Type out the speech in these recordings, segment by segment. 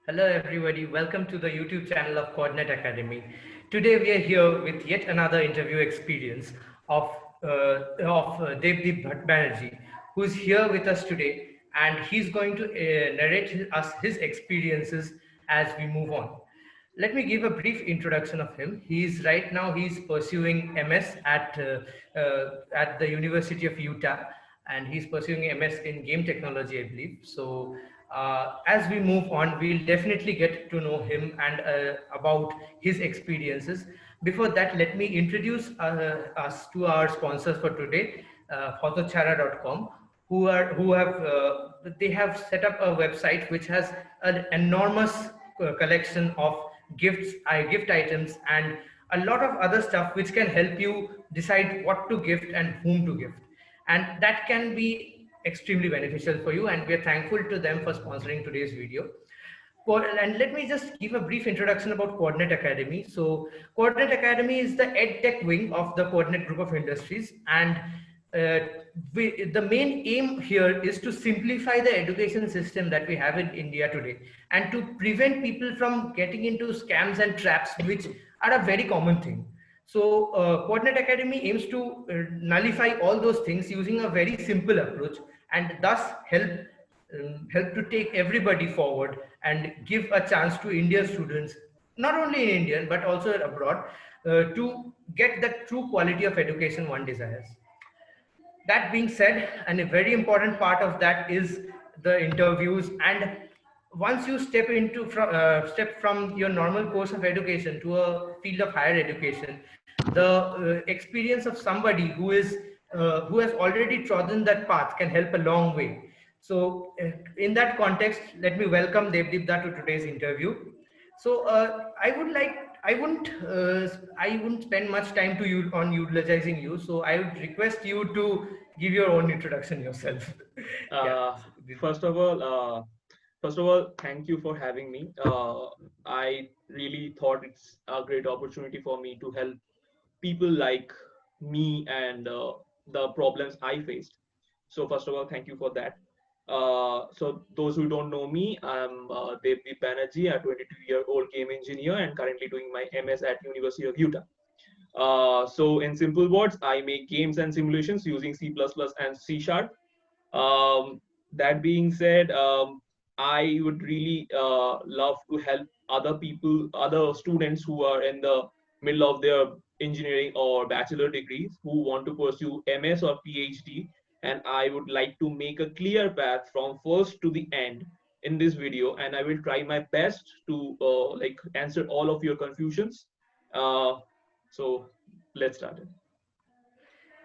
Hello everybody, welcome to the YouTube channel of Quordnet Academy. Today we are here with yet another interview experience of, Debdip Banerjee, who's here with us today, and he's going to narrate us his experiences as we move on. Let me give a brief introduction of him. He's pursuing MS at the University of Utah, and he's pursuing MS in game technology, I believe. So as we move on, we'll definitely get to know him and about his experiences. Before that, let me introduce us to our sponsors for today, photochara.com, they have set up a website which has an enormous collection of gift items, and a lot of other stuff which can help you decide what to gift and whom to gift, and that can be extremely beneficial for you, and we are thankful to them for sponsoring today's video. And let me just give a brief introduction about Quordnet Academy. So, Quordnet Academy is the EdTech wing of the Quordnet Group of Industries, and the main aim here is to simplify the education system that we have in India today, and to prevent people from getting into scams and traps, which are a very common thing. So, Quordnet Academy aims to nullify all those things using a very simple approach, and thus help to take everybody forward and give a chance to Indian students, not only in India but also abroad, to get the true quality of education one desires. That being said, and a very important part of that is the interviews. And once you step from your normal course of education to a field of higher education, the experience of somebody who has already trodden that path can help a long way. So, in that context, let me welcome Debdip to today's interview. So, I wouldn't spend much time to you on utilizing you. So, I would request you to give your own introduction yourself. Yeah. Uh, first of all, thank you for having me. I really thought it's a great opportunity for me to help people like me and the problems I faced. So first of all, thank you for that. So those who don't know me, I'm Debdip Banerjee, a 22-year-old game engineer and currently doing my MS at University of Utah. So in simple words, I make games and simulations using C++ and C Sharp. That being said, I would really love to help other people, other students who are in the middle of their engineering or bachelor degrees who want to pursue MS or PhD. And I would like to make a clear path from first to the end in this video. And I will try my best to like answer all of your confusions. Uh, so let's start it.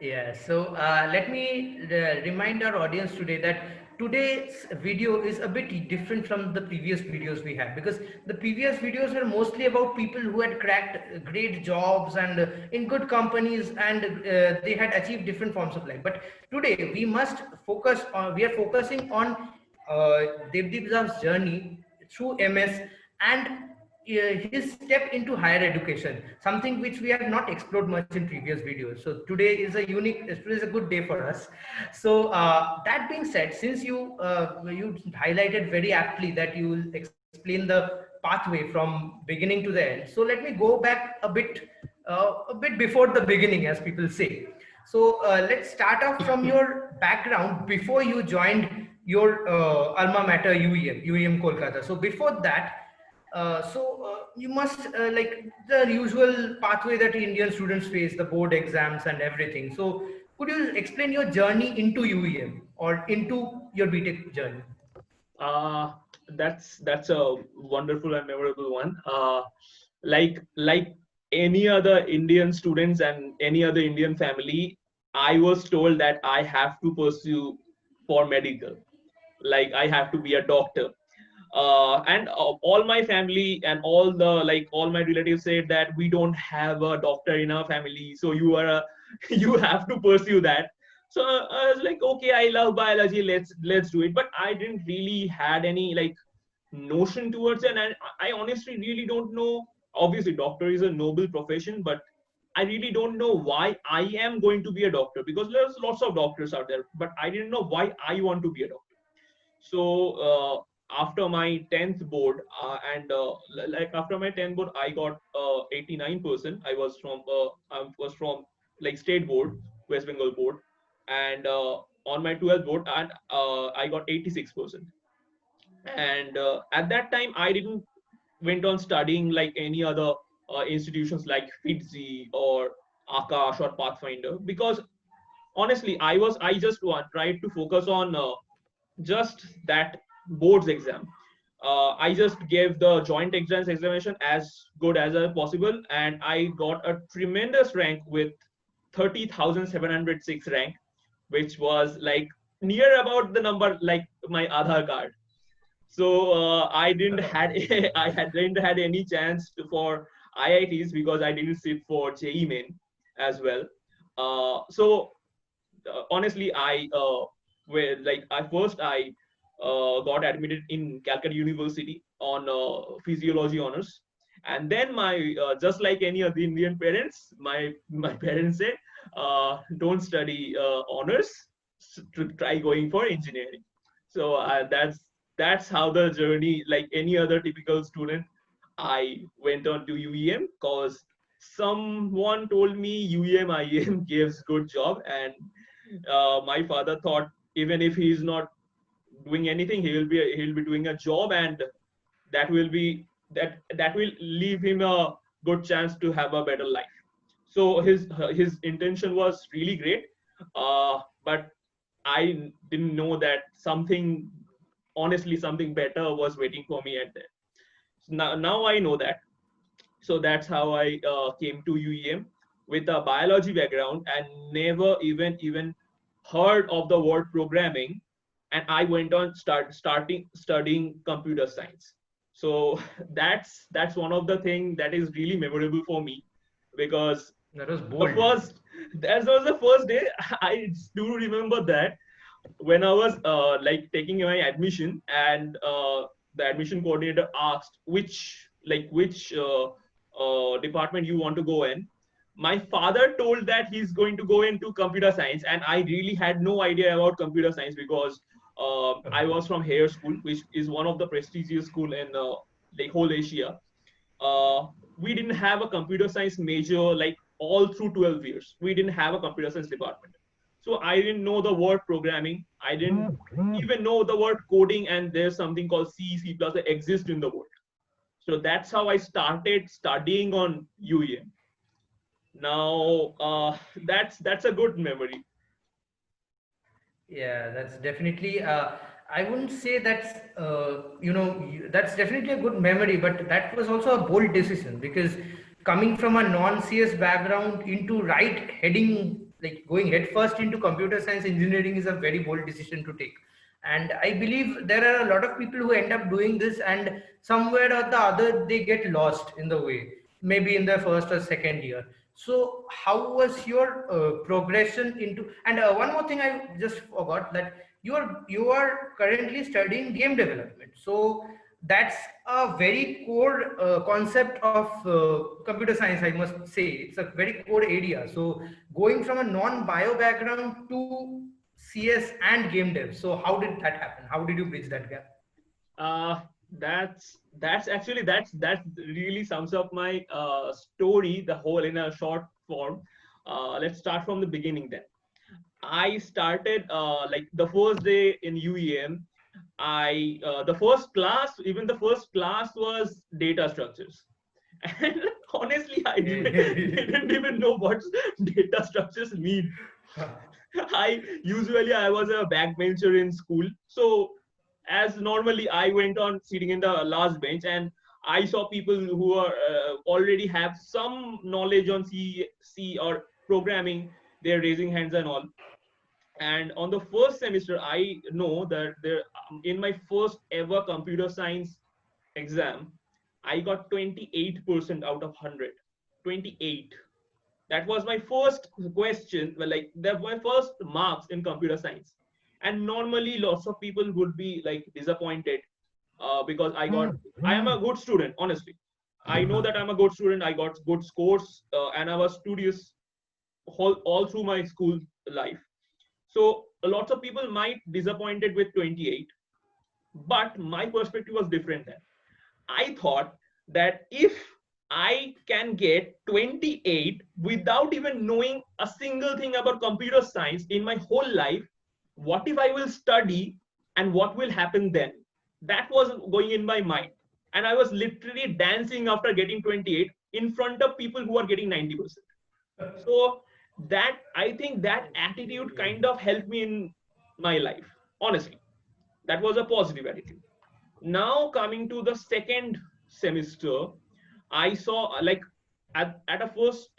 Yeah, so let me remind our audience today that today's video is a bit different from the previous videos we had, because the previous videos were mostly about people who had cracked great jobs and in good companies, and they had achieved different forms of life. But today we are focusing on Devdip's journey through MS and his step into higher education, something which we have not explored much in previous videos. So today is a good day for us. So that being said, since you highlighted very aptly that you will explain the pathway from beginning to the end, so let me go back a bit before the beginning, as people say. So let's start off from your background before you joined your alma mater, UEM Kolkata. So before that, you must like the usual pathway that Indian students face, the board exams and everything. So could you explain your journey into UEM or into your BTech journey? Uh, that's a wonderful and memorable one. Like any other Indian students and any other Indian family, I was told that I have to pursue for medical. Like I have to be a doctor. And all my family and all my relatives said that we don't have a doctor in our family, so you have to pursue that. So I was like, okay, I love biology, let's do it. But I didn't really had any like notion towards it, and I honestly really don't know. Obviously doctor is a noble profession, but I really don't know why I am going to be a doctor, because there's lots of doctors out there, but I didn't know why I want to be a doctor. So after my 10th board, and like after my 10th board, I got 89%. I was from like state board, West Bengal board, and on my 12th board, and I got 86%. And at that time, I didn't went on studying like any other institutions like FITZI or Akash or Pathfinder, because honestly, I just tried to focus on just that boards exam. I just gave the joint exams examination as good as possible, and I got a tremendous rank with 30,706 rank, which was like near about the number like my Aadhaar card. So I didn't had didn't had any chance for IITs because I didn't sit for JEE main as well. So honestly, I got admitted in Calcutta University on physiology honors, and then my just like any of the Indian parents, my parents said, don't study honors, to try going for engineering. So that's how the journey, like any other typical student, I went on to UEM because someone told me UEM IEM gives good job, and my father thought even if he's not doing anything, he'll be doing a job, and that will leave him a good chance to have a better life. So his intention was really great, but I didn't know that something better was waiting for me at there. So now I know that. So that's how I came to UEM with a biology background and never even heard of the word programming. And I went on starting studying computer science. So that's one of the things that is really memorable for me, because That was the bold. first that was the first day. I do remember that when I was like taking my admission, and the admission coordinator asked which department you want to go in. My father told that he's going to go into computer science, and I really had no idea about computer science because I Okay. was from Hare School, which is one of the prestigious school in like whole Asia. uh, we didn't have a computer science major like all through 12 years. We didn't have a computer science department. So I didn't know the word programming. I didn't even know the word coding, and there's something called C, C plus that exists in the world. So that's how I started studying on UEM. Now that's a good memory. Yeah, that's definitely. I wouldn't say that's that's definitely a good memory, but that was also a bold decision because coming from a non-CS background into right heading, like going headfirst into computer science engineering is a very bold decision to take. And I believe there are a lot of people who end up doing this, and somewhere or the other they get lost in the way, maybe in their first or second year. So how was your progression into, and one more thing I just forgot, that you are currently studying game development. So that's a very core concept of computer science, I must say. It's a very core area. So going from a non-bio background to CS and game dev, so how did that happen? How did you bridge that gap? uh, that's actually that really sums up my story, the whole in a short form. Let's start from the beginning then. I started like the first day in UEM. The first class was data structures, and honestly, didn't even know what data structures mean. I was a backbencher in school, so as normally I went on sitting in the last bench, and I saw people who are already have some knowledge on C or programming. They're raising hands and all. And on the first semester, I know that there in my first ever computer science exam, I got 28% out of 100. 28. That was my first question. Well, like that my first marks in computer science. And normally, lots of people would be like disappointed because I am a good student, honestly. I know that I'm a good student. I got good scores, and I was studious all through my school life. So lots of people might disappointed with 28, But my perspective was different then. I thought that if I can get 28 without even knowing a single thing about computer science in my whole life, what if I will study and what will happen then? That was going in my mind. And I was literally dancing after getting 28 in front of people who are getting 90%. So that, I think that attitude kind of helped me in my life. Honestly, that was a positive attitude. Now coming to the second semester, I saw like at a first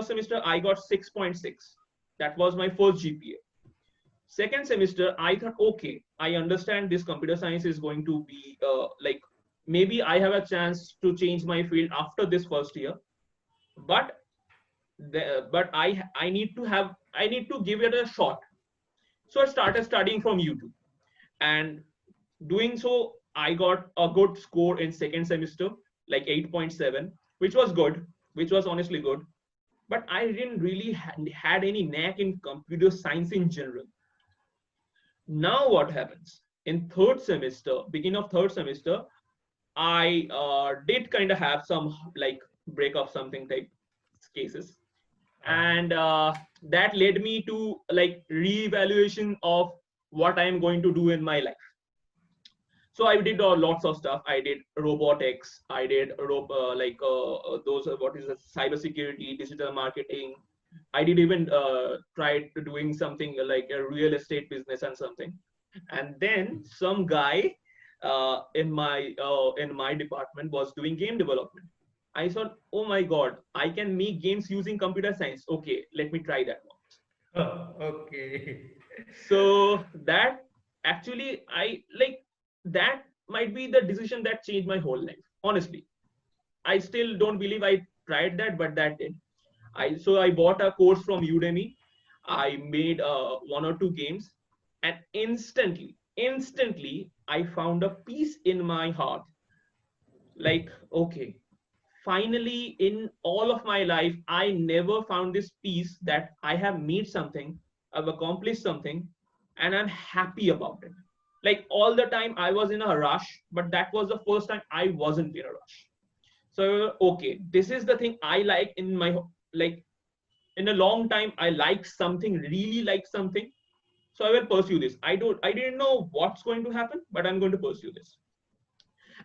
semester I got 6.6. That was my first GPA. Second semester I thought, okay, I understand this computer science is going to be like maybe I have a chance to change my field after this first year, but I need to give it a shot. So I started studying from YouTube, and doing so I got a good score in second semester, like 8.7, which was good, which was honestly good. But I didn't really had any knack in computer science in general. Now what happens in third semester, beginning of third semester, I did kind of have some like break of something type cases, and that led me to like reevaluation of what I am going to do in my life. So I did lots of stuff. I did robotics, I did those what is the cybersecurity, digital marketing. I did even try to doing something like a real estate business and something. And then some guy in my department was doing game development. I thought, oh my god, I can make games using computer science. Okay, let me try that one. Oh, okay. So that actually I like, that might be the decision that changed my whole life. Honestly, I still don't believe I tried that, but that did. I bought a course from Udemy. I made one or two games, and instantly, I found a peace in my heart. Like, okay, finally, in all of my life, I never found this peace that I have made something, I've accomplished something, and I'm happy about it. Like all the time, I was in a rush, but that was the first time I wasn't in a rush. So, okay, this is the thing I like in my, like, in a long time, I like something, really like something. So I will pursue this. I didn't know what's going to happen, but I'm going to pursue this.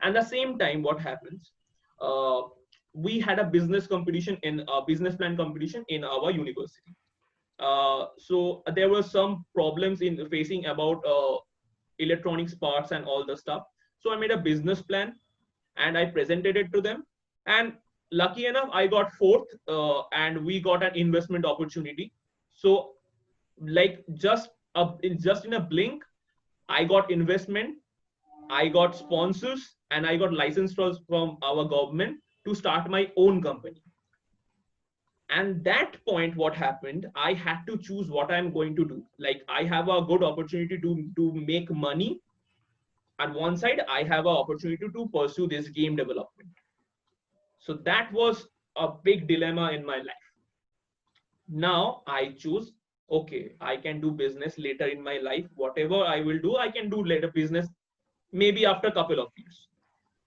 And the same time, what happens? Uh, we had a business competition in a business plan competition in our university. So there were some problems in facing about electronics parts and all the stuff. So I made a business plan and I presented it to them. And lucky enough, I got fourth, and we got an investment opportunity. So like just in a blink, I got investment, I got sponsors, and I got license from our government to start my own company. And that point, what happened, I had to choose what I'm going to do. Like I have a good opportunity to make money. At one side, I have an opportunity to pursue this game development. So that was a big dilemma in my life. Now I choose, okay, I can do business later in my life. Whatever I will do, I can do later business, maybe after a couple of years.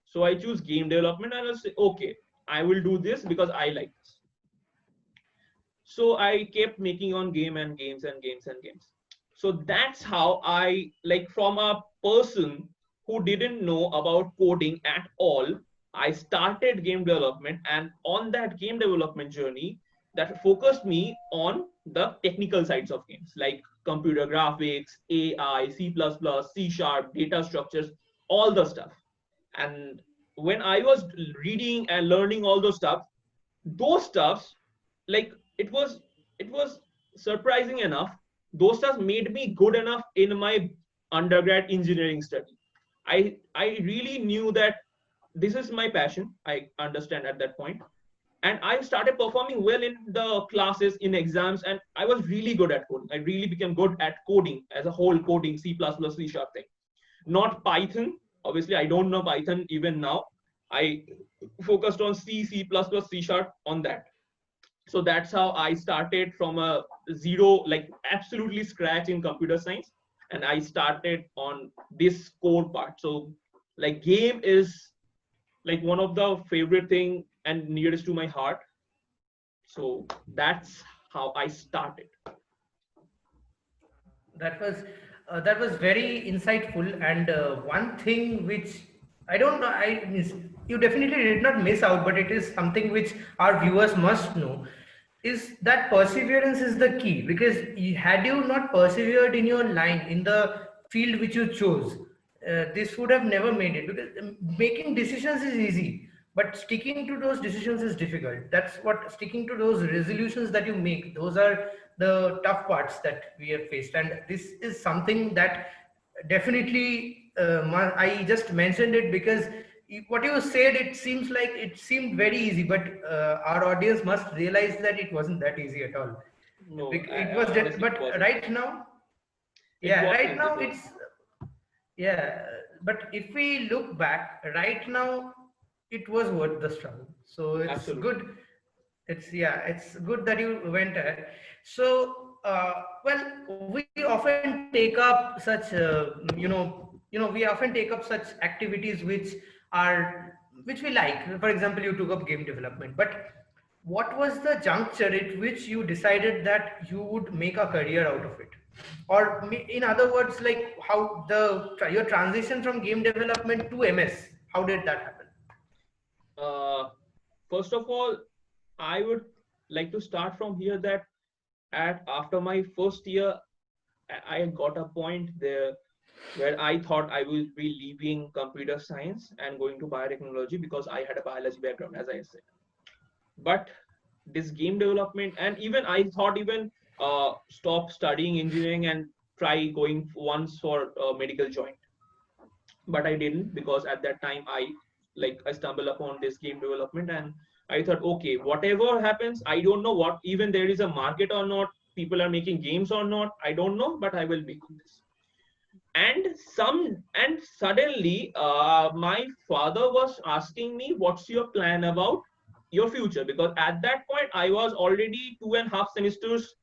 So I choose game development and I say, okay, I will do this because I like this. So I kept making on game and games and games and games. So that's how I, like, from a person who didn't know about coding at all, I started game development, and on that game development journey, that focused me on the technical sides of games like computer graphics, AI, C++, C#, data structures, all the stuff. And when I was reading and learning all those stuffs, like it was surprising enough, those stuff made me good enough in my undergrad engineering study. I really knew that this is my passion, I understand at that point. And I started performing well in the classes, in exams, and I was really good at coding. I really became good at coding as a whole, coding C++, C# thing, not Python. Obviously I don't know Python even now. I focused on C++, C# on that. So that's how I started from a zero, like absolutely scratch in computer science. and I started on this core part. So like game is like one of the favorite thing and nearest to my heart. So that's how I started. That was very insightful, and one thing which I don't know, I miss, you definitely did not miss out, but it is something which our viewers must know, is that perseverance is the key. Because had you not persevered in your line, in the field which you chose, this would have never made it. Because making decisions is easy, but sticking to those decisions is difficult. That's what, sticking to those resolutions that you make, those are the tough parts that we have faced. And this is something that definitely, I just mentioned it because what you said, it seems like it seemed very easy, but our audience must realize that it wasn't that easy at all. No, It was honestly, it but wasn't. right now, It yeah, right wasn't. It now wasn't. it's, yeah, but if we look back, right now, it was worth the struggle. So it's Absolutely. good. It's, yeah, it's good that you went ahead. So, well, we often take up such, we often take up such activities which we like. For example, you took up game development, but what was the juncture at which you decided that you would make a career out of it? Or in other words, like how your transition from game development to MS, how did that happen? Uh, First of all, I would like to start from here that at after my first year, I got a point there where I thought I will be leaving computer science and going to biotechnology because I had a biology background, as I said. But this game development, and even I thought even stop studying engineering and try going once for medical joint, but I didn't because at that time I stumbled upon this game development and I thought, okay, whatever happens, I don't know what even there is a market or not, people are making games or not, I don't know, but I will be on this. And suddenly my father was asking me, what's your plan about your future? Because at that point I was already 2.5 semesters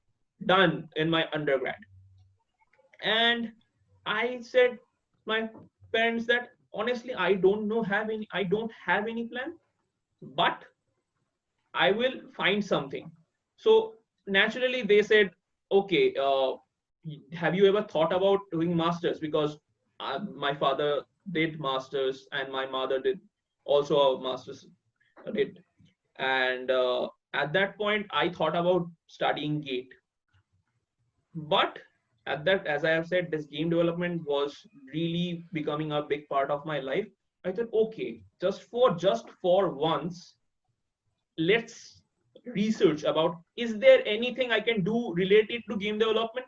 done in my undergrad, and I said my parents that honestly I don't have any plan, but I will find something. So naturally they said, okay, have you ever thought about doing masters? Because my father did masters and my mother did also a masters did, and at that point I thought about studying gate. But at that, as I have said, this game development was really becoming a big part of my life. I thought, okay, just for once, let's research about, is there anything I can do related to game development?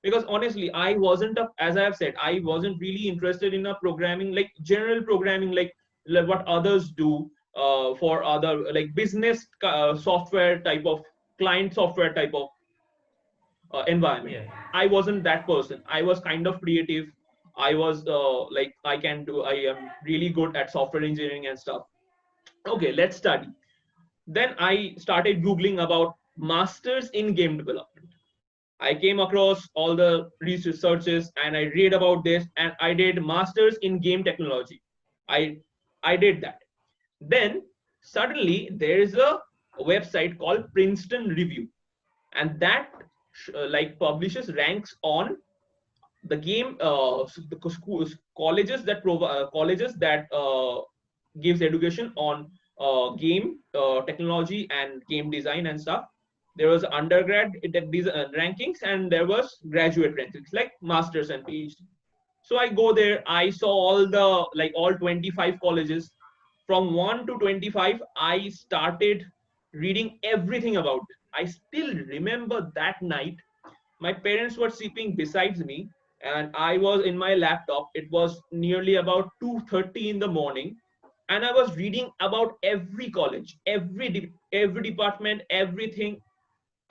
Because honestly, as I have said, I wasn't really interested in a programming, like general programming, like what others do for other like business software type of client software type of environment. Yeah. I wasn't that person. I was kind of creative. I was like I am really good at software engineering and stuff. Okay, let's study. Then I started Googling about masters in game development. I came across all the research searches and I read about this and I did masters in game technology. I I did that. Then suddenly there is a website called Princeton Review, and that like publishes ranks on the game the schools colleges that gives education on game technology and game design and stuff. There was undergrad these rankings and there was graduate rankings like masters and phd. So I go there, I saw all 25 colleges from 1 to 25. I started reading everything about it. I still remember that night my parents were sleeping beside me and I was in my laptop. It was nearly about 2:30 in the morning and I was reading about every college, every department, everything.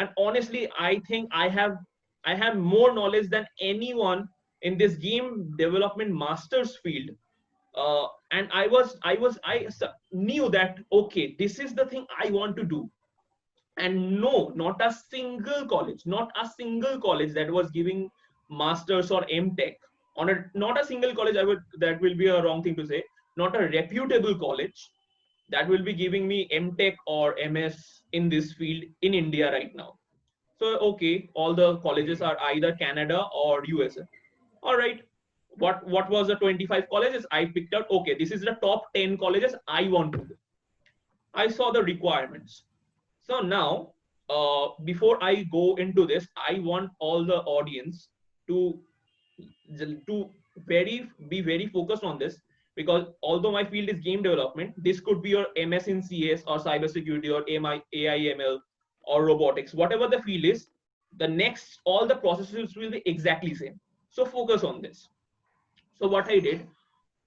And honestly, I think I have more knowledge than anyone in this game development masters field. And I knew that okay, this is the thing I want to do. And no, not a single college that was giving masters or Mtech on a not a single college, that will be a wrong thing to say, not a reputable college that will be giving me Mtech or MS in this field in India right now. So okay, all the colleges are either Canada or USA. All right, what was the 25 colleges I picked out? Okay, this is the top 10 colleges I want to go. I saw the requirements. So now, before I go into this, I want all the audience to to be very focused on this, because although my field is game development, this could be your MS in CS or cybersecurity or AIML or robotics, whatever the field is. The next, all the processes will be exactly same. So focus on this. So what I did,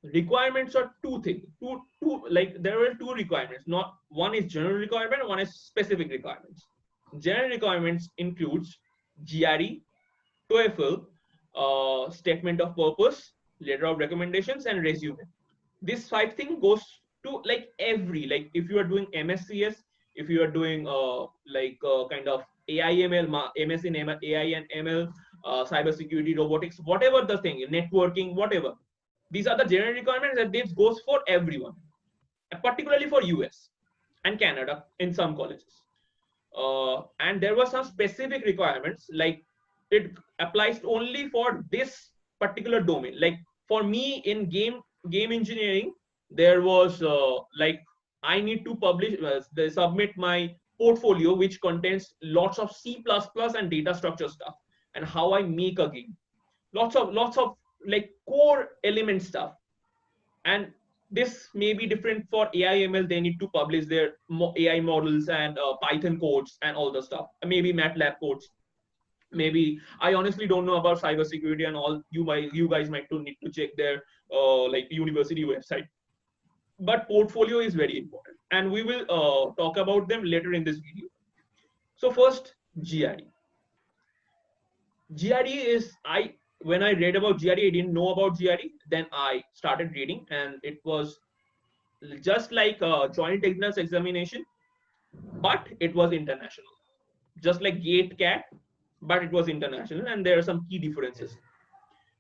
requirements are two things, two like there were two requirements. Not one is general requirement, one is specific requirements. General requirements includes GRE, TOEFL, statement of purpose, letter of recommendations, and resume. This five thing goes to like every, like if you are doing MSCS, if you are doing kind of AIML, MS in AI and ML, cybersecurity, robotics, whatever the thing, networking, whatever. These are the general requirements that this goes for everyone, particularly for US and Canada in some colleges. And there were some specific requirements, like it applies only for this particular domain. Like for me in game engineering, there was like I need to publish, submit my portfolio, which contains lots of C++ and data structure stuff, and how I make a game. Lots of like core element stuff. And this may be different for AIML. They need to publish their AI models and Python codes and all the stuff. Maybe MATLAB codes. Maybe I honestly don't know about cybersecurity and all. You guys might to need to check their like university website. But portfolio is very important, and we will talk about them later in this video. So first, GRE. GRE is when I read about GRE, I didn't know about GRE. Then I started reading, and it was just like a joint entrance examination, but it was international, just like GATE CAT, but it was international. And there are some key differences.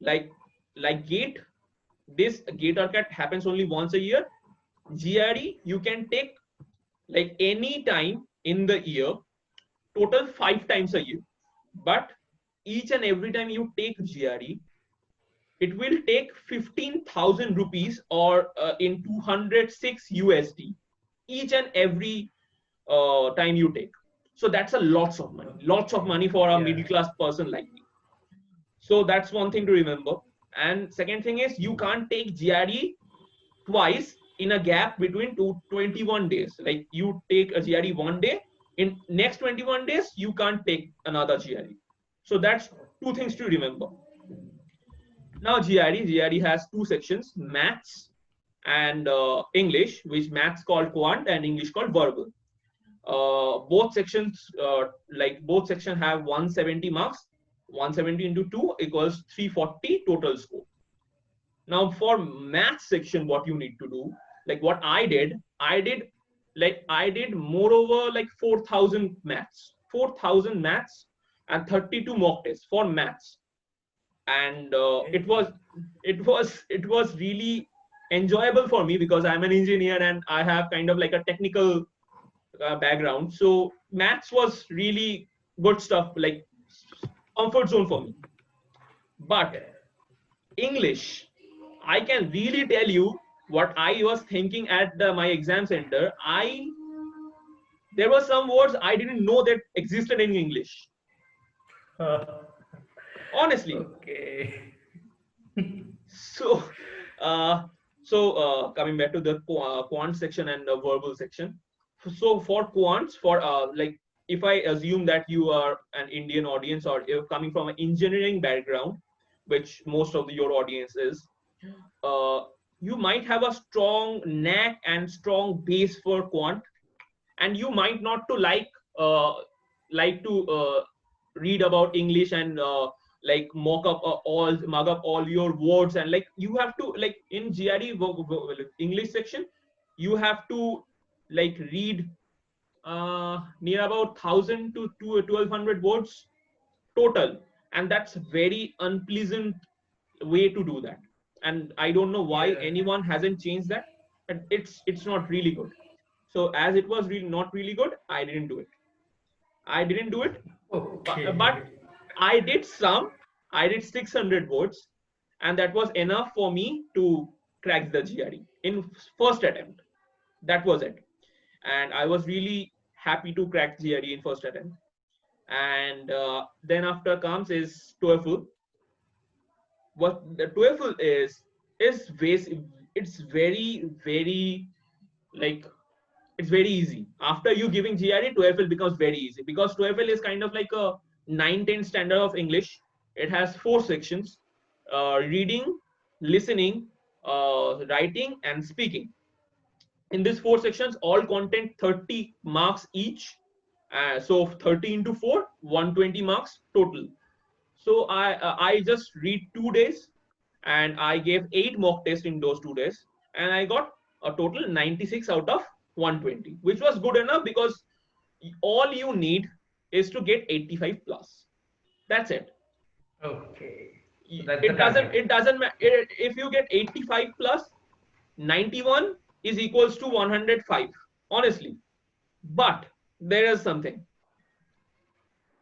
Like GATE, this GATE or CAT happens only once a year. GRE you can take like any time in the year, total 5 times a year. But each and every time you take GRE, it will take 15,000 rupees, or in 206 USD, each and every time you take. So that's a lots of money for a middle class person like me. So that's one thing to remember. And second thing is, you can't take GRE twice in a gap between 21 days. Like you take a GRE one day, in next 21 days you can't take another GRE. So that's two things to remember. Now GRE has two sections, maths and English, which maths called quant and English called verbal. Both sections have 170 marks. 170 into 2 equals 340 total score. Now for maths section, what you need to do, like what I did moreover like 4,000 maths and 32 mock tests for maths. And it was really enjoyable for me, because I'm an engineer and I have kind of like a technical background. So maths was really good stuff, like comfort zone for me. But English, I can really tell you what I was thinking at my exam center. There were some words I didn't know that existed in English. Honestly. Okay. So, coming back to the quant section and the verbal section. So for quants, for like if I assume that you are an Indian audience, or you're coming from an engineering background, which most of your audience is, you might have a strong knack and strong base for quant, and you might not to like to read about English and like mug up all your words, and like you have to, like in GRE English section, you have to like read near about 1,000 to 1,200 words total, and that's very unpleasant way to do that. And I don't know why Yeah. anyone hasn't changed that, and it's not really good. So as it was really not really good, I didn't do it. But Okay. I did some. I did 600 words, and that was enough for me to crack the GRE in first attempt. That was it, and I was really happy to crack GRE in first attempt. And then after comes is TOEFL. What the TOEFL is basic. It's very like it's very easy. After you giving GRE, TOEFL becomes very easy because TOEFL is kind of like a 9-10 standard of English. It has 4 sections: reading, listening, writing, and speaking. In these 4 sections, all content 30 marks each. So 30 into 4, 120 marks total. So I just read 2 days, and I gave 8 mock tests in those 2 days, and I got a total 96 out of 120, which was good enough because all you need is to get 85 plus. That's it. Okay. So that's the It doesn't target. it doesn't matter if you get 85 plus. 91 is equals to 105, honestly. But there is something.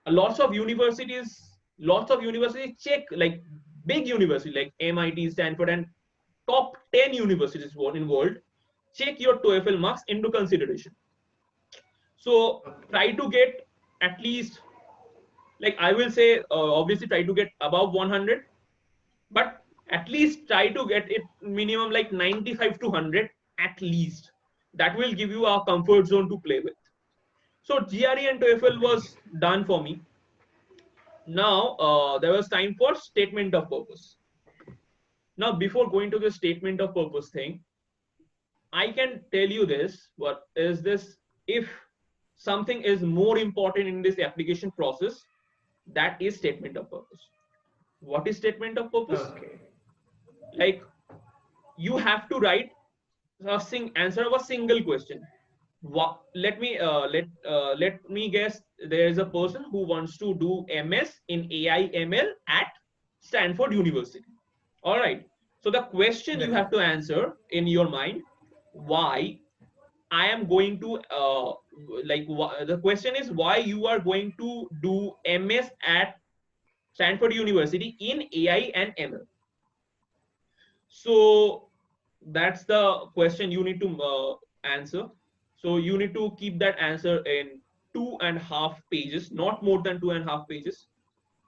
Lots of universities check, like big universities like MIT, Stanford, and top 10 universities in world check your TOEFL marks into consideration. So try to get at least, like I will say, obviously try to get above 100, but at least try to get it minimum like 95 to 100 at least. That will give you a comfort zone to play with. So GRE and TOEFL Okay. was done for me. Now there was time for statement of purpose. Now before going to the statement of purpose thing, I can tell you this: what is this? If something is more important in this application process, that is statement of purpose. What is statement of purpose? Okay. Like, you have to write answer of a single question. Let me guess. There is a person who wants to do MS in AI/ML at Stanford University. All right. So the question you have to Definitely. answer in your mind: why I am going to the question is why you are going to do MS at Stanford University in AI and ML. So that's the question you need to answer. So you need to keep that answer in 2.5 pages, not more than 2.5 pages.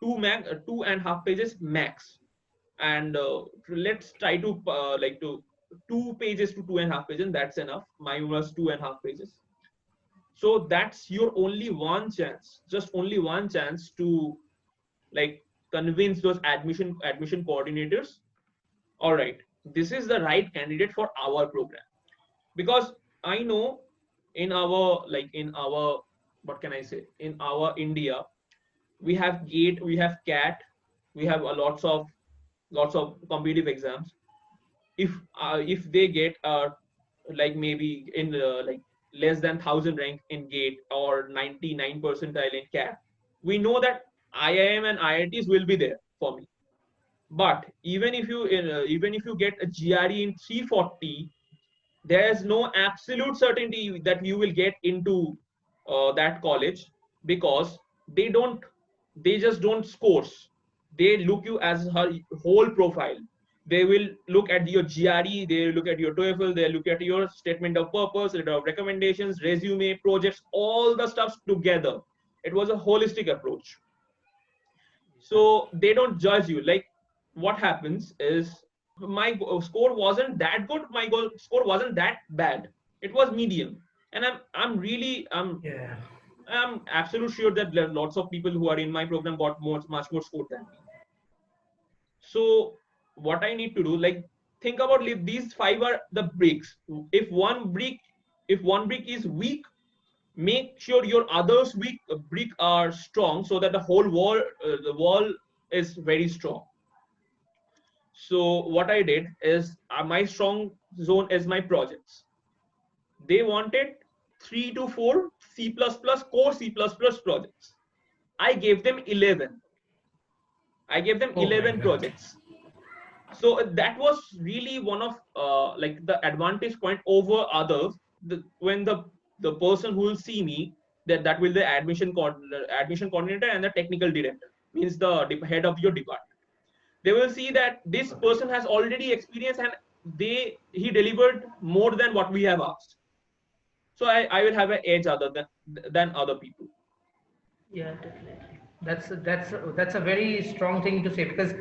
2.5 pages max. And let's try to 2 pages to 2.5 pages. That's enough. Mine was 2.5 pages. So that's your only one chance, just only one chance to like convince those admission coordinators, all right, this is the right candidate for our program. Because I know in our what can I say, in our India, we have gate, we have cat, we have a lots of competitive exams. If they get like maybe in like less than 1,000 rank in gate or 99 percentile in cat, we know that IIM and IITs will be there for me. But even if you get a GRE in 340, there is no absolute certainty that you will get into that college, because they don't they just don't scores. They look you as her whole profile. They will look at your GRE, they look at your TOEFL, they look at your statement of purpose, letter of recommendations, resume, projects, all the stuff together. It was a holistic approach. So they don't judge you. Like, what happens is, my score wasn't that good, my goal score wasn't that bad, it was medium. And I'm really Yeah. I'm absolutely sure that there are lots of people who are in my program got much more score than me. So what I need to do, like, think about, these five are the bricks. If one brick is weak, make sure your others weak brick are strong, so that the wall is very strong. So what I did is, my strong zone is my projects. They wanted 3 to 4 C++ core C++ projects. I gave them 11. I gave them Oh my 11 God. projects. So that was really one of like the advantage point over others. When the person who will see me, that will the admission coordinator and the technical director, means the head of your department. They will see that this person has already experienced and he delivered more than what we have asked. So I will have an edge other than other people. Yeah, definitely. That's a very strong thing to say, because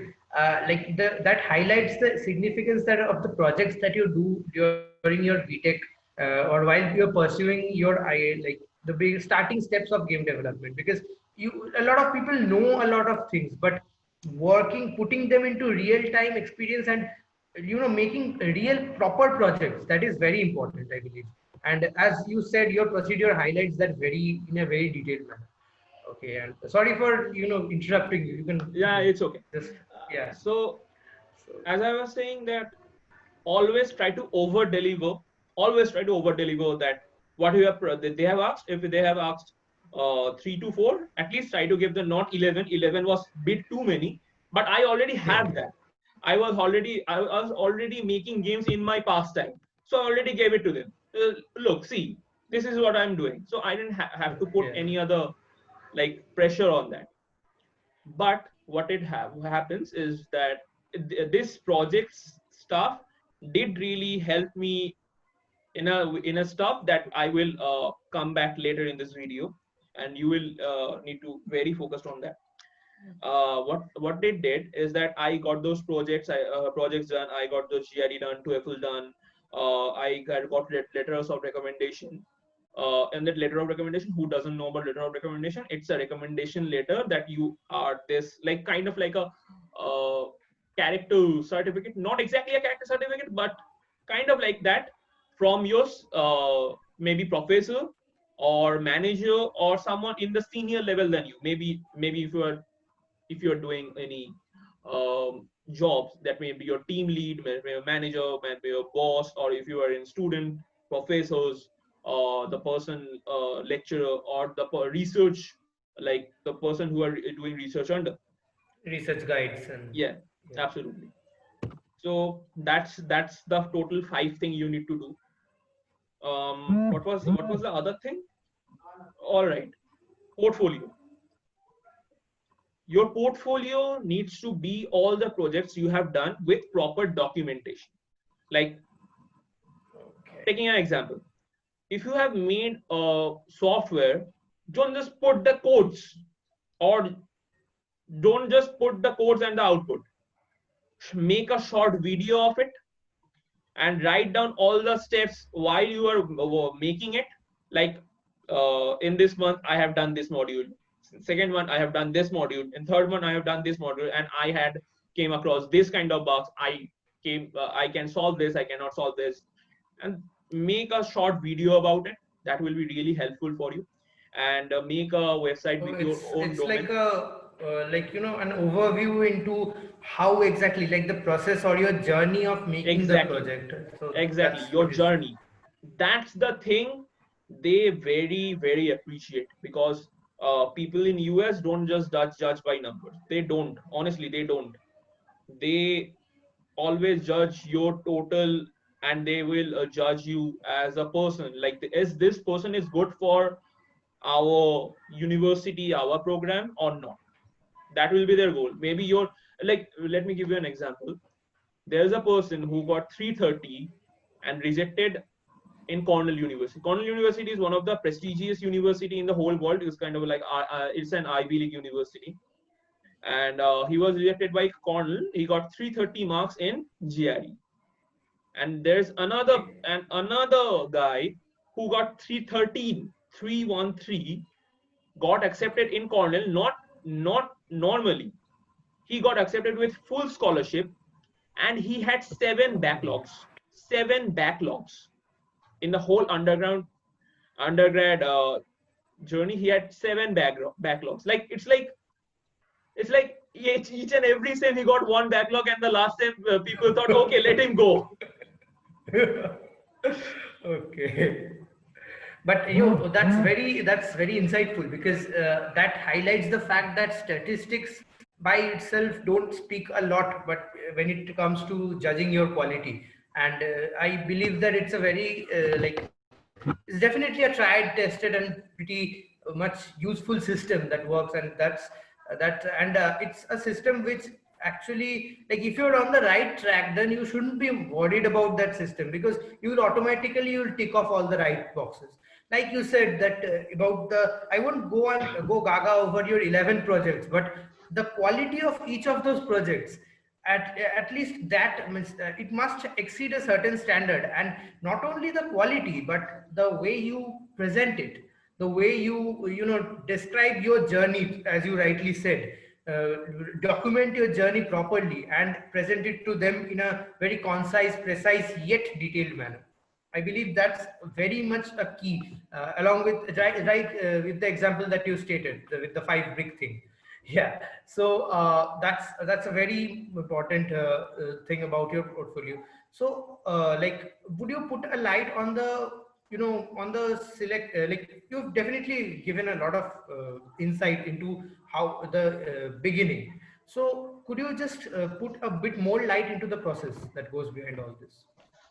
like that highlights the significance that of the projects that you do during your BTech, or while you're pursuing your like the big starting steps of game development. Because a lot of people know a lot of things, but putting them into real time experience, and making real proper projects, that is very important, I believe. And as you said, your procedure highlights that very in a very detailed manner. Okay, and sorry for interrupting you. You can Yeah, it's okay. just, yeah. So So as I was saying, that always try to over deliver. Always try to over deliver that what you have they have asked. If they have asked 3 to 4, at least try to give them not 11. 11 was bit too many, but I already yeah, had that. I was already making games in my pastime, so I already gave it to them. Look, see, this is what I'm doing. So I didn't have to put yeah. any other like pressure on that. But what happens is that this project stuff did really help me in a stuff that I will come back later in this video, and you will need to very focused on that. What they did is that I got those projects done. I got those GRE done, TOEFL done. I got letters of recommendation. And that letter of recommendation, who doesn't know about letter of recommendation? It's a recommendation letter that you are this like kind of like a character certificate, not exactly a character certificate, but kind of like that, from your maybe professor or manager or someone in the senior level than you. Maybe if you're doing any jobs, that may be your team lead, maybe your manager, maybe your boss, or if you are in student, professors, the person lecturer, or the research, like the person who are doing research under. Research guides and Yeah, yeah. absolutely. So that's the total 5 thing you need to do. What was the other thing? All right, portfolio. Your portfolio needs to be all the projects you have done with proper documentation. Like, Okay. taking an example, if you have made a software, don't just put the codes, or don't just put the codes and the output. Make a short video of it and write down all the steps while you are making it. Like, in this month I have done this module, second one I have done this module, and third one I have done this module, and I had came across this kind of bugs. I can solve this, I cannot solve this. And make a short video about it. That will be really helpful for you. And make a website So with your own it's like domain. a like an overview into how exactly, like, the process or your journey of making the Exactly. project. So Exactly, that's your what is. journey. That's the thing they very very appreciate, because people in US don't just judge by numbers. They don't, honestly, they don't. They always judge your total, and they will judge you as a person, like, is this person is good for our university, our program, or not. That will be their goal. Maybe you're like, let me give you an example. There's a person who got 330 and rejected in Cornell University. Cornell University is one of the prestigious university in the whole world. It's kind of like it's an Ivy League university, and he was rejected by Cornell. He got 330 marks in GRE, and there's another guy who got 313, 313, got accepted in Cornell. Not normally. He got accepted with full scholarship, and he had seven Oh my backlogs. God. 7 backlogs in the whole undergrad journey. He had 7 backlogs. Like, it's like each and every sem he got one backlog, and the last sem people thought, okay, let him go. Okay. But that's very insightful, because that highlights the fact that statistics by itself don't speak a lot, but when it comes to judging your quality, and I believe that it's a very it's definitely a tried, tested, and pretty much useful system that works, and it's a system which actually, like, if you're on the right track, then you shouldn't be worried about that system, because you will automatically, you'll tick off all the right boxes. Like you said that about the, I won't go gaga over your 11 projects, but the quality of each of those projects, at least that means it must exceed a certain standard, and not only the quality, but the way you present it, the way you describe your journey, as you rightly said, uh, document your journey properly and present it to them in a very concise, precise, yet detailed manner. I believe that's very much a key, along with with the example that you stated, with the 5 brick thing. Yeah. So that's a very important thing about your portfolio. So, would you put a light on the, on the select? Like, you've definitely given a lot of insight into how the beginning. So, could you just put a bit more light into the process that goes behind all this?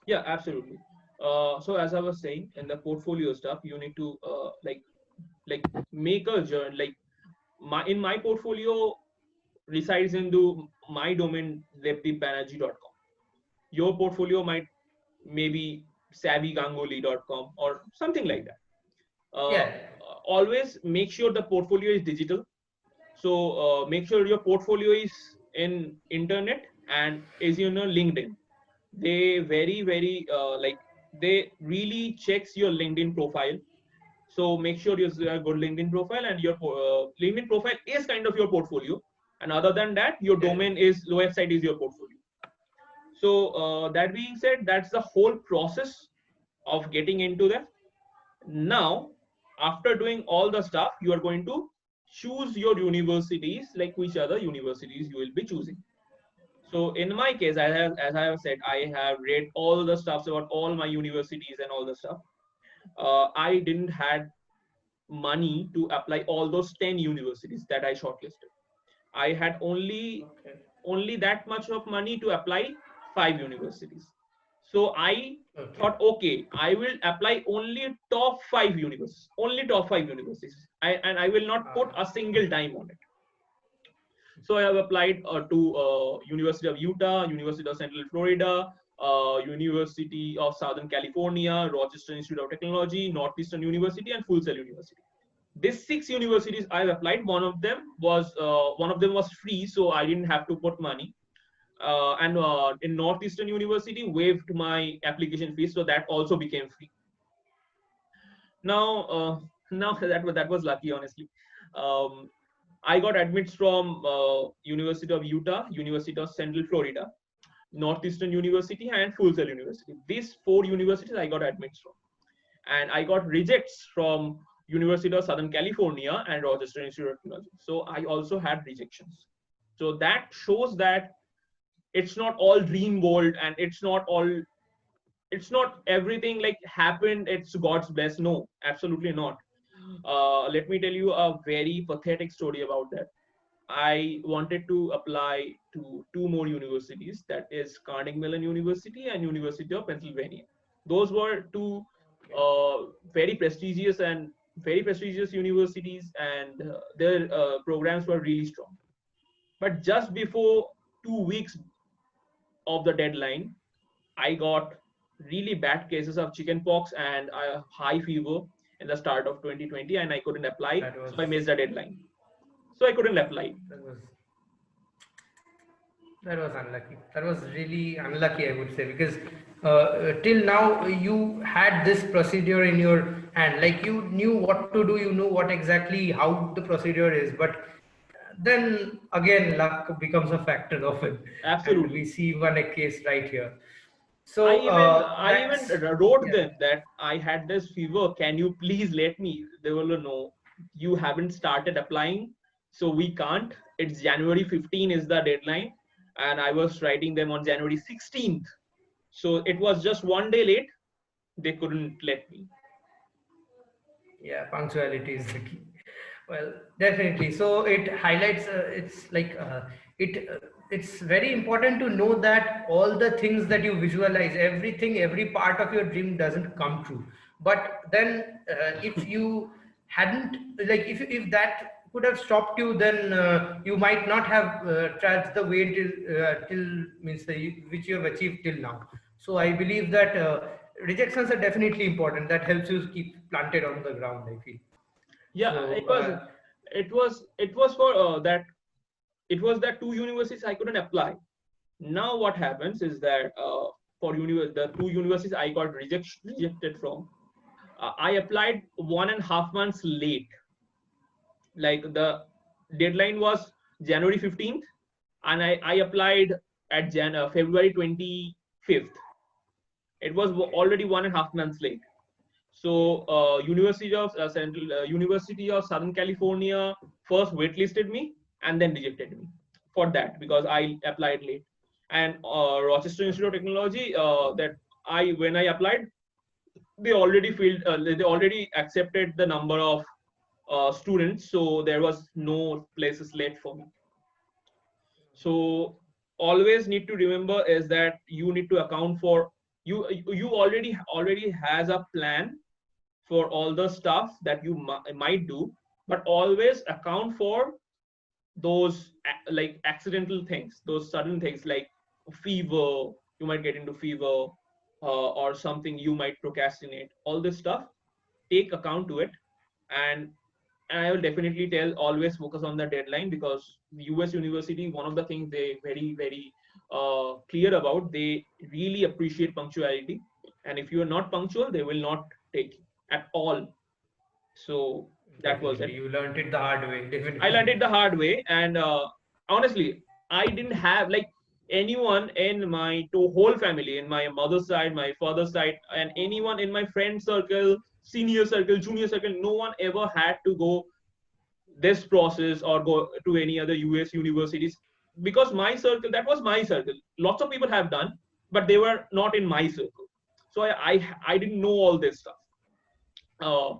Yeah, absolutely. So as I was saying, in the portfolio stuff, you need to make a journey. Like my portfolio resides into my domain debdipbanerjee.com. Your portfolio might maybe savvyganguly.com or something like that. Uh, Yeah. Always make sure the portfolio is digital. So make sure your portfolio is in internet and is LinkedIn. They very they really checks your LinkedIn profile. So make sure you have a good LinkedIn profile, and your LinkedIn profile is kind of your portfolio. And other than that, your Yeah. domain is website is your portfolio. So that being said, that's the whole process of getting into that. Now, after doing all the stuff, you are going to choose your universities, like which other universities you will be choosing. So in my case, as I have said, I have read all the stuffs about all my universities and all the stuff. I didn't had money to apply all those 10 universities that I shortlisted. I had Okay. only that much of money to apply 5 universities. So I Okay. thought, okay, I will apply only top 5 universities. And I will not put Uh, a single dime on it. So I have applied to University of Utah, University of Central Florida, University of Southern California, Rochester Institute of Technology, Northeastern University, and Full Sail University. These 6 universities I've applied. One of them was free, so I didn't have to put money. And in Northeastern University waived my application fees, so that also became free. Now, now that was lucky, honestly. Um, I got admits from University of Utah, University of Central Florida, Northeastern University, and Full Sail University. These 4 universities I got admits from, and I got rejects from University of Southern California and Rochester Institute of Technology. So I also had rejections. So that shows that it's not all dream world, and it's not everything like happened. It's God's bless. No, absolutely not. Let me tell you a very pathetic story about that. I wanted to apply to 2 more universities, that is Carnegie Mellon University and University of Pennsylvania. Those were two okay. very prestigious universities, and their programs were really strong. But just before 2 weeks of the deadline, I got really bad cases of chickenpox and high fever in the start of 2020, and I couldn't apply, That was so I missed the deadline. So I couldn't apply. that was That was unlucky. That was really unlucky, I would say, because till now you had this procedure in your hand. Like, you knew what to do, you know what exactly how the procedure is, but then again, luck becomes a factor of it, and we Absolutely. see one a case right here. I So even I even that's wrote yeah, them that I had this fever. Can you please let me? They were like, no, you haven't started applying, so we can't. It's January 15 is the deadline, and I was writing them on January 16th. So it was just one day late. They couldn't let me. yeah, punctuality is the key. Well, definitely. So it highlights. It's like it. It's very important to know that all the things that you visualize, everything, every part of your dream doesn't come true. But then, if you hadn't, like, if that could have stopped you, then you might not have trudged the way till means which you have achieved till now. So I believe that rejections are definitely important. That helps you keep planted on the ground, I feel. Yeah, So it was for that it was that two universities I couldn't apply. Now what happens is that the two universities I got rejected from, I applied 1.5 months late. Like the deadline was January 15th, and I applied at February 25th. It was okay. already 1.5 months late. So University of Southern California first waitlisted me and then rejected me for that because I applied late. And Rochester Institute of Technology, that I when I applied, they already accepted the number of students, so there was no places left for me. So always need to remember is that you need to account for you already has a plan for all the stuff that you might do, but always account for those like accidental things, those sudden things like fever. You might get into fever, or something you might procrastinate. All this stuff, take account to it. And I will definitely tell always focus on the deadline, because US university, one of the things they very clear about, they really appreciate punctuality. And if you are not punctual, they will not take you at all. So that was Definitely, it. you learned it the hard way. I learned Definitely. it the hard way, and honestly, I didn't have like anyone in my whole family, in my mother's side, my father's side, and anyone in my friend circle, senior circle, junior circle. No one ever had to go this process or go to any other US universities, because my circle, that was my circle. Lots of people have done, but they were not in my circle. So I didn't know all this stuff. Uh,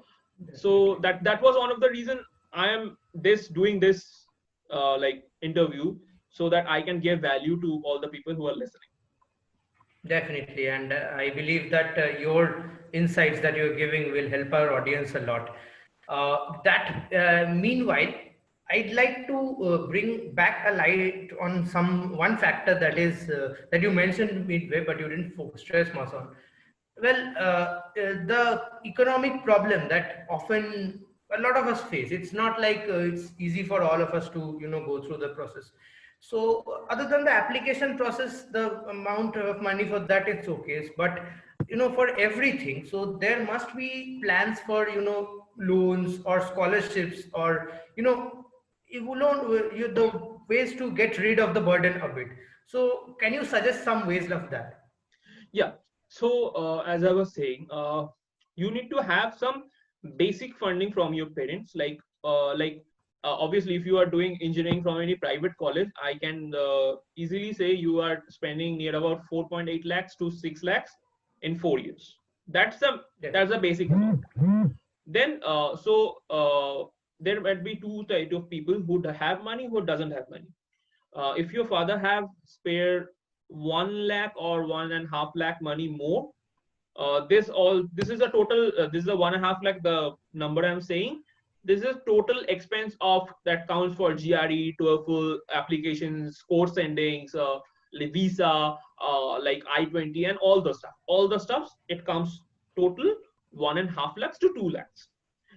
so Definitely. that was one of the reason I am this doing this like interview, so that I can give value to all the people who are listening. Definitely, and I believe that your insights that you're giving will help our audience a lot. That meanwhile, I'd like to bring back a light on some one factor that is that you mentioned midway, but you didn't stress much on. Well, the economic problem that often a lot of us face. It's not like it's easy for all of us to go through the process. So other than the application process, the amount of money for that it's okay. But for everything, so there must be plans for loans or scholarships or you loan the ways to get rid of the burden a bit. So can you suggest some ways of that? Yeah. So as I was saying, you need to have some basic funding from your parents. Obviously, if you are doing engineering from any private college, I can easily say you are spending near about 4.8 lakhs to 6 lakhs in 4 years. That's the that's the Definitely. basic amount. Then there might be two types of people who have money, who doesn't have money. If your father have spare 1 lakh or 1.5 lakh money more, this is a total, this is a 1.5 lakh, the number I'm saying. This is total expense of that counts for GRE, TOEFL applications, course endings, visa, like I-20 and all the stuff. All the stuffs, it comes total 1.5 lakhs to 2 lakhs.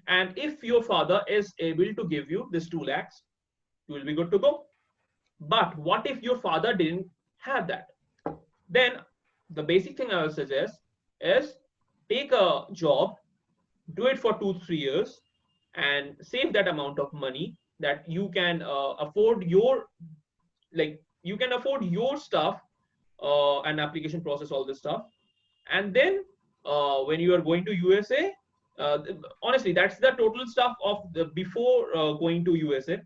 And if your father is able to give you this 2 lakhs, you will be good to go. But what if your father didn't have that? Then the basic thing I would suggest is take a job, do it for 2 3 years, and save that amount of money that you can afford your, like you can afford your stuff, and application process, all this stuff. And then when you are going to USA, uh, honestly, that's the total stuff of the before going to USA.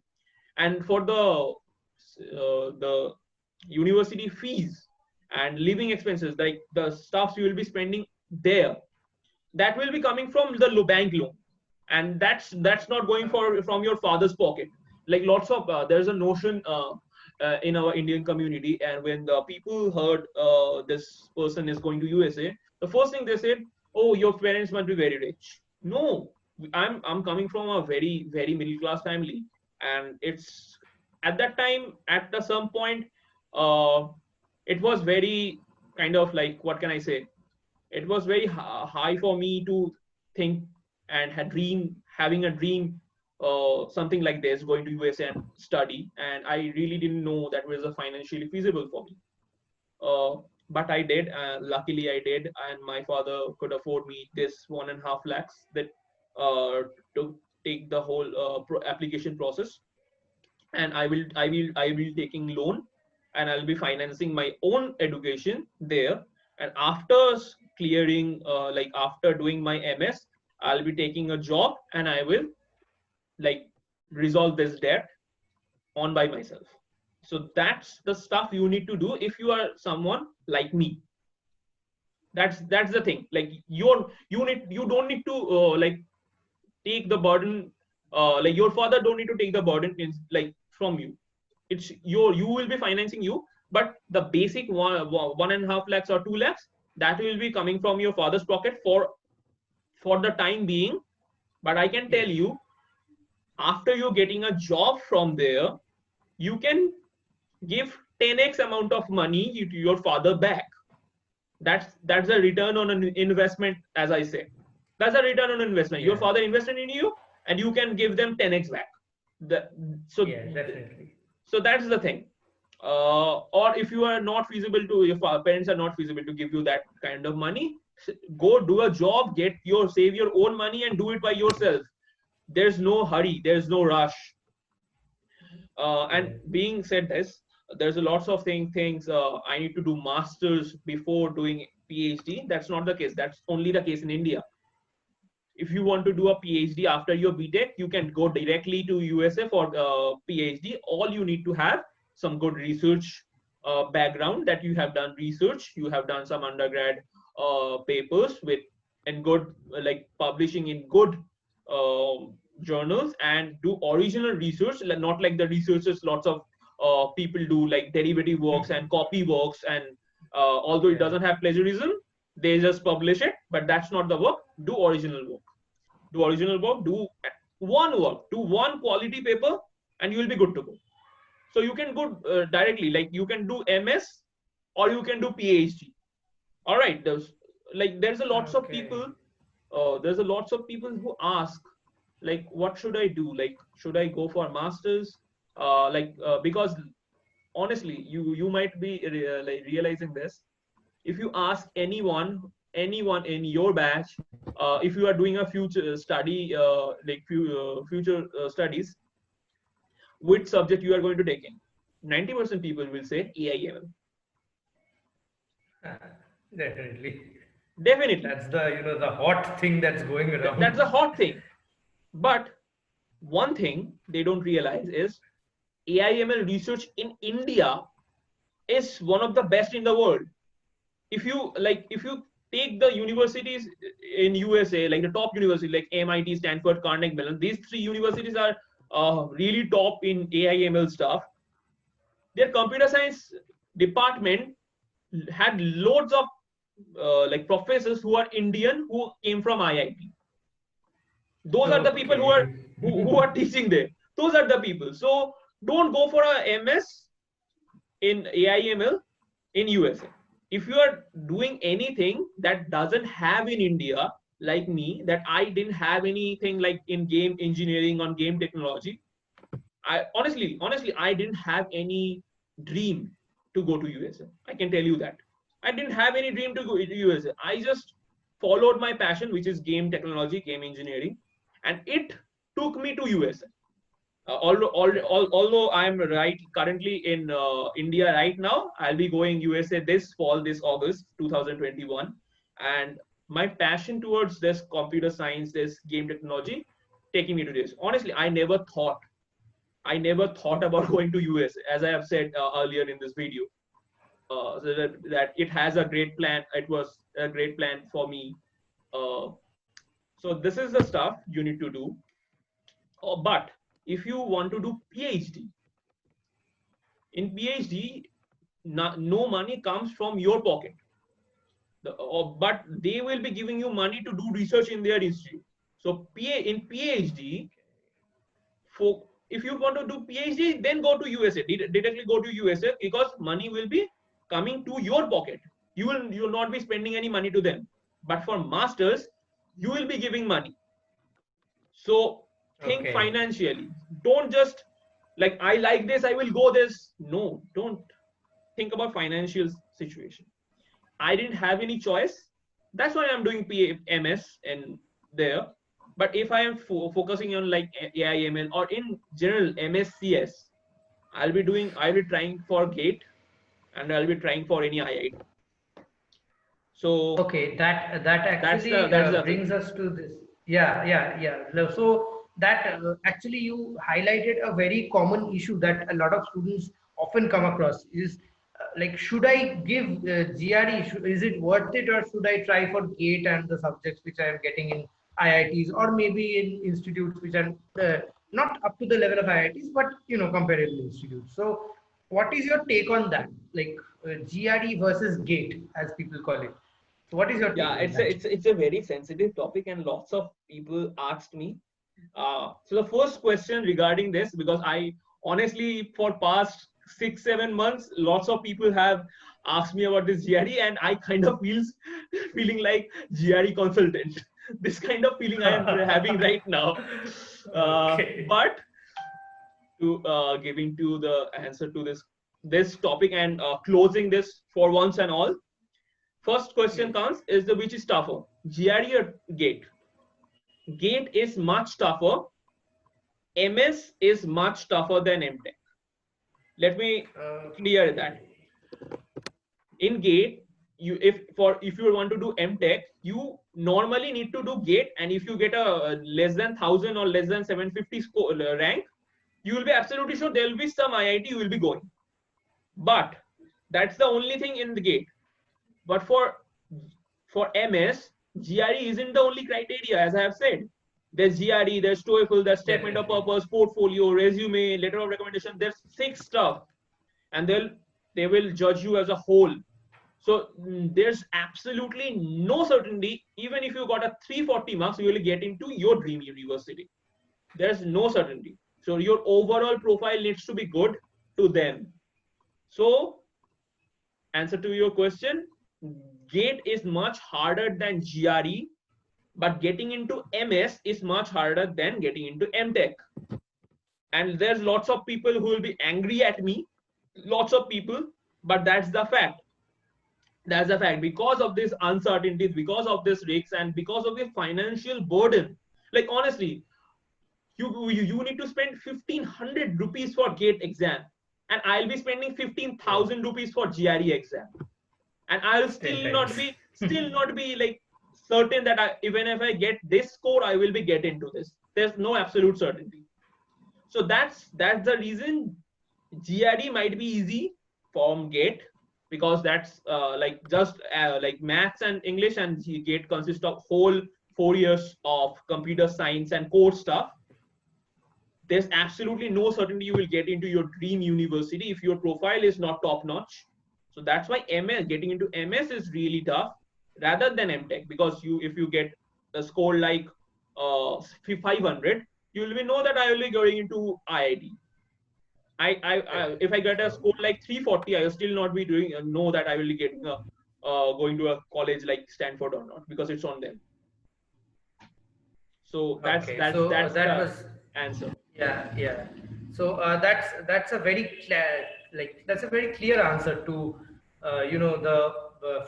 And for the university fees and living expenses, like the stuffs you will be spending there, that will be coming from the bank loan. and that's not going from your father's pocket. Like lots of there's a notion in our Indian community, and when the people heard this person is going to USA, the first thing they said, "Oh, your parents must be very rich." No, I'm coming from a very very middle class family, and it's at that time at some point, uh, it was very kind of like, what can I say? It was very high for me to think and had dream having a dream, something like this, going to USA and study, and I really didn't know that was a financially feasible for me. uh, but I did, luckily I did, and my father could afford me this 1.5 lakhs that to take the whole application process, and I will taking loan, and I'll be financing my own education there. And after clearing, like after doing my MS, I'll be taking a job, and I will like resolve this debt on by myself. So that's the stuff you need to do if you are someone like me. That's the thing. Like you don't need to like take the burden, like your father don't need to take the burden like from you. It's you will be financing you, but the basic 1.5 lakhs or 2 lakhs, that will be coming from your father's pocket for the time being. But I can tell Yes. you, after you getting a job from there, you can give 10x amount of money to your father back. That's a return on an investment, as I say. That's a return on investment. Your Yeah. father invested in you, and you can give them 10x back. The, so Yeah, definitely. so that's the thing. Or if you are not feasible to, your parents are not feasible to give you that kind of money, go do a job, save your own money, and do it by yourself. There's no hurry, there's no rush. And Yeah. being said this, there's a lots of things I need to do masters before doing PhD. That's not the case. That's only the case in India. If you want to do a PhD after your BTech, you can go directly to USA for PhD. All you need to have some good research background, that you have done research, you have done some undergrad papers with, and good like publishing in good uh, journals, and do original research, not like the researchers lots of people do, like derivative works and copy works, and although it Yeah. doesn't have plagiarism, they just publish it, but that's not the work. Do original work. Do original work. Do one quality paper, and you will be good to go. So you can go directly, like you can do MS, or you can do PhD. All right. There's a lots of Okay. people. There's a lots of people who ask, like, what should I do? Like, should I go for masters? Because honestly, you might be like realizing this. If you ask anyone in your batch, if you are doing a future study, future studies, which subject you are going to take in, 90% people will say AIML. Ah, definitely. Definitely. That's the hot thing that's going That's around. a hot thing. But one thing they don't realize is AIML research in India is one of the best in the world. If you take the universities in USA, like the top universities like MIT, Stanford, Carnegie Mellon, these three universities are really top in AIML stuff. Their computer science department had loads of like professors who are Indian, who came from IIT. Those are the people Okay. who are teaching there. Those are the people. So don't go for a MS in AIML in USA. If you are doing anything that doesn't have in India, like me, that I didn't have anything like in game engineering on game technology, I honestly I didn't have any dream to go to USA. I can tell you that. I didn't have any dream to go to USA. I just followed my passion, which is game technology, game engineering, and it took me to USA. Yeah. Although I'm right currently in India right now, I'll be going USA this fall, this August 2021, and my passion towards this computer science, this game technology, taking me to this. Honestly, I never thought about going to US, as I have said earlier in this video. That it has a great plan. It was a great plan for me. Uh, So this is the stuff you need to do. But if you want to do PhD, in PhD, no money comes from your pocket. But they will be giving you money to do research in their institute. So in PhD, for if you want to do PhD, then go to USA. Directly go to USA, because money will be coming to your pocket. You will not be spending any money to them. But for masters, you will be giving money. So think Okay. financially. Don't just like, I like this, I will go this. No, don't think about financial situation. I didn't have any choice. That's why I'm doing MS and there. But if I am focusing on like AI/ML or in general MSCS, I'll be trying for GATE, and I'll be trying for any IIT. So Okay, that actually that's the brings thing. us to this. Yeah, yeah, yeah. So that actually you highlighted a very common issue that a lot of students often come across is like, should I give GRE? Is it worth it, or should I try for GATE and the subjects which I am getting in IITs, or maybe in institutes which are not up to the level of IITs, but comparable institutes. So, what is your take on that? Like GRE versus GATE, as people call it. So what is your take Yeah, on that? it's a very sensitive topic, and lots of people asked me. So the first question regarding this, because I honestly for past 6 7 months, lots of people have asked me about this GRE, and I kind of feeling like GRE consultant. This kind of feeling I am having right now. Okay. But to giving to the answer to this topic, and closing this for once and all. First question Yes. comes, is the which is tougher, GRE or GATE? GATE is much tougher. MS is much tougher than MTech. Let me clear that. Okay. In GATE, if you want to do MTech, you normally need to do GATE, and if you get a less than 1,000 or less than 750 rank, you will be absolutely sure there will be some IIT you will be going. But that's the only thing in the GATE. But for MS, GRE isn't the only criteria, as I have said. There's GRE, there's TOEFL, there's statement of Definitely. purpose, portfolio, resume, letter of recommendation. There's 6 stuff, and they will judge you as a whole. So there's absolutely no certainty. Even if you got a 340 marks, you will get into your dream university. There's no certainty. So your overall profile needs to be good to them. So answer to your question, GATE is much harder than GRE, but getting into MS is much harder than getting into MTech. And there's lots of people who will be angry at me, lots of people, but that's the fact. That's the fact. Because of this uncertainties, because of this risks, and because of the financial burden. Like honestly, you need to spend 1,500 rupees for GATE exam, and I'll be spending Oh, 15,000 rupees for GRE exam, and I'll 10 be times. still not be like certain that even if I get this score, I will be get into this. There's no absolute certainty. So that's the reason GRE might be easy from GATE, because that's like just like maths and English, and GATE consists of whole 4 years of computer science and core stuff. There's absolutely no certainty you will get into your dream university if your profile is not top notch. So that's why MS, getting into MS is really tough rather than MTech, because if you get a score like 500, you will know that I will be going into IIT. If I get a score like 340, I will still not be doing know that I will be getting a going to a college like Stanford or not, because it's on them. So Okay, so that's that the was, answer. yeah, yeah. So that's a very clear, like that's a very clear answer to the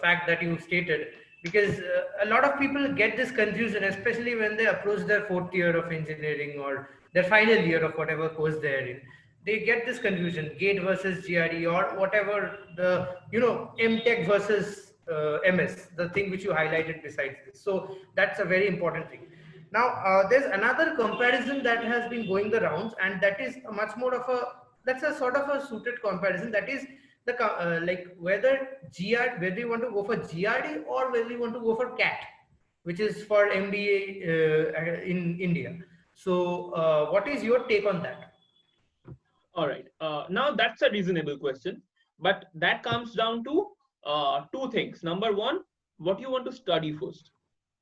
fact that you stated, because a lot of people get this confusion, especially when they approach their fourth year of engineering or their final year of whatever course they're in. They get this confusion, GATE versus GRE, or whatever the MTech versus MS, the thing which you highlighted besides this. So that's a very important thing. Now, there's another comparison that has been going the rounds, and that is a much more of a, that's a sort of a suited comparison. That is the like whether GR, whether you want to go for GRD or whether you want to go for CAT. which is for MBA in India. So, what is your take on that? All right. Now that's a reasonable question, but that comes down to two things. Number one, what you want to study first.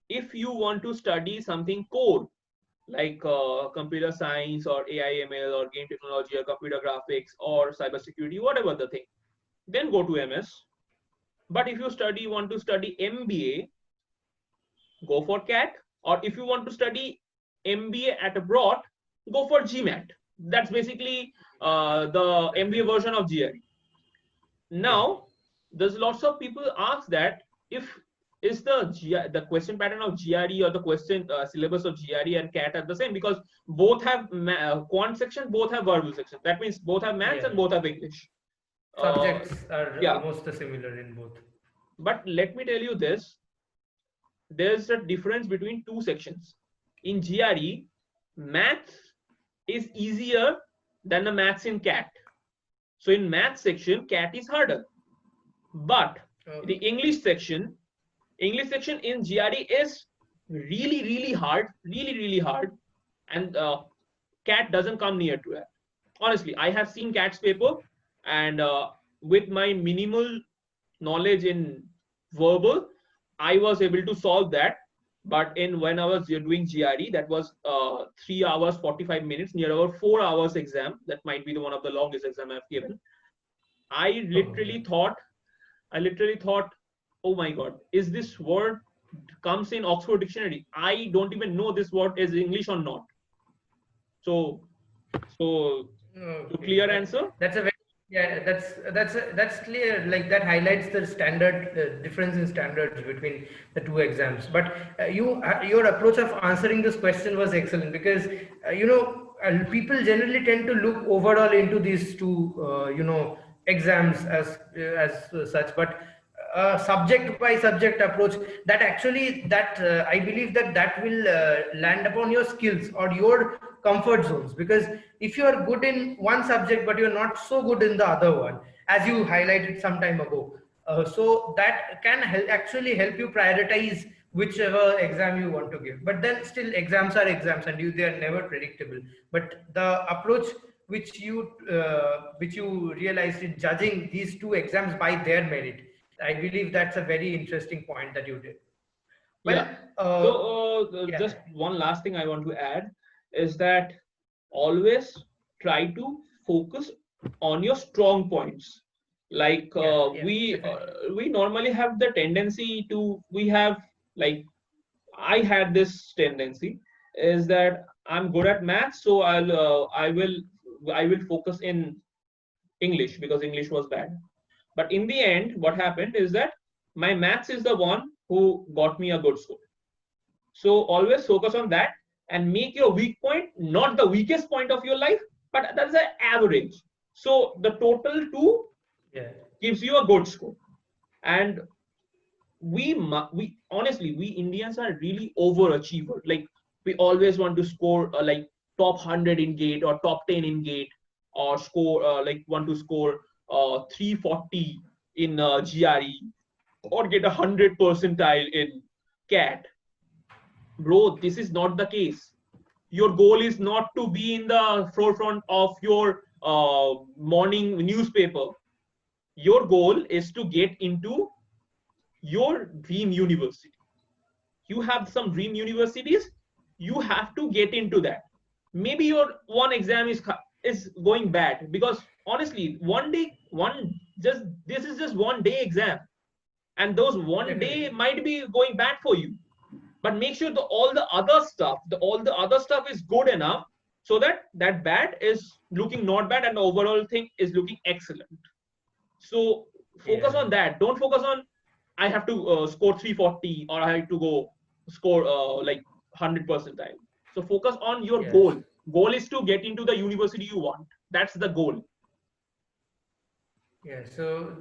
If you want to study something core like computer science or AI ML or game technology or computer graphics or cybersecurity, whatever the thing, then go to MS. But if you want to study MBA, go for CAT. Or if you want to study MBA at abroad, go for GMAT. That's basically the MBA Definitely. version of GRE. Yeah. Now, there's lots of people ask that if is the question pattern of GRE or the question syllabus of GRE and CAT are the same, because both have quant section, both have verbal section. That means both have maths Yeah. and both have English. Uh, Subjects are yeah, almost similar in both. but let me tell you this: there's a difference between two sections. In GRE, maths is easier than the maths in CAT. So in maths section, CAT is harder. But the Okay. English section in GRE is really, really hard, really, really hard, and CAT doesn't come near to it. Honestly, I have seen CAT's paper, and with my minimal knowledge in verbal, I was able to solve that. But in when I was doing GRE, that was 3 hours 45 minutes, near over 4 hours exam. That might be the one of the longest exam I've given. I Oh, yeah. literally thought I literally thought, oh my God, is this word comes in Oxford Dictionary? I don't even know this word is English or not. So, so Okay, clear answer. that's a very, yeah, that's clear. Like that highlights the standard difference in standards between the two exams. But your approach of answering this question was excellent, because people generally tend to look overall into these two exams as such, but subject by subject approach, that actually, that I believe that that will land upon your skills or your comfort zones, because if you are good in one subject but you're not so good in the other one, as you highlighted some time ago, so that can actually help you prioritize whichever exam you want to give. But then still, exams are exams, and they are never predictable. But the approach which you realized in judging these two exams by their merit, I believe that's a very interesting point that you did. Well, Yeah. So yeah, just one last thing I want to add is that always try to focus on your strong points. Like yeah, yeah, definitely. we normally have the tendency to we have like I had this tendency is that I'm good at maths, so I will focus in English because English was bad. But in the end, what happened is that my maths is the one who got me a good score. So always focus on that and make your weak point not the weakest point of your life, but that's the average. So the total two Yeah, gives you a good score. And we honestly we Indians are really overachiever. Like we always want to score like top 100 in gate or top 10 in gate, or score like want to score 340 in GRE, or get 100 percentile in CAT. Bro, this is not the case. Your goal is not to be in the forefront of your morning newspaper. Your goal is to get into your dream university. You have some dream universities, you have to get into that. Maybe your one exam is going bad, because honestly one day one just this is just one day exam, and those one day definitely. might be going bad for you. But make sure all the other stuff, all the other stuff is good enough, so that that bad is looking not bad and the overall thing is looking excellent. So focus Yeah. on that. Don't focus on I have to score 340 or I have to go score like 100 percentile. So focus on your Yes. goal. Goal is to get into the university you want. That's the goal. Yeah, so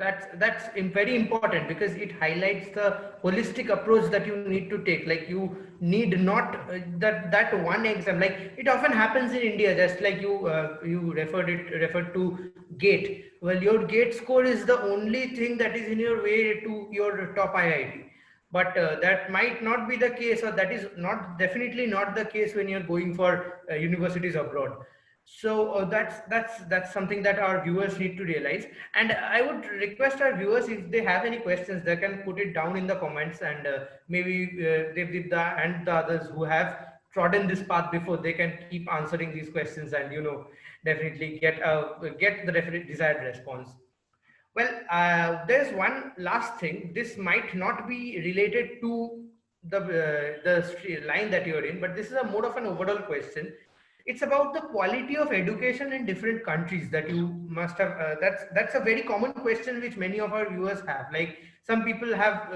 very important, because it highlights the holistic approach that you need to take. Like, you need not that one exam. Like, it often happens in India, just like you referred to GATE. Well, your GATE score is the only thing that is in your way to your top IIT. but that might not be the case, or that is not definitely not the case when you're going for universities abroad. So that's something that our viewers need to realize. And I would request our viewers, if they have any questions, they can put it down in the comments, and maybe Devdip and the others who have trodden this path before, they can keep answering these questions, and definitely get the definite desired response. Well, there's one last thing. This might not be related to the line that you're in, but this is a more of an overall question. It's about the quality of education in different countries that you must have. That's a very common question which many of our viewers have. Like, some people have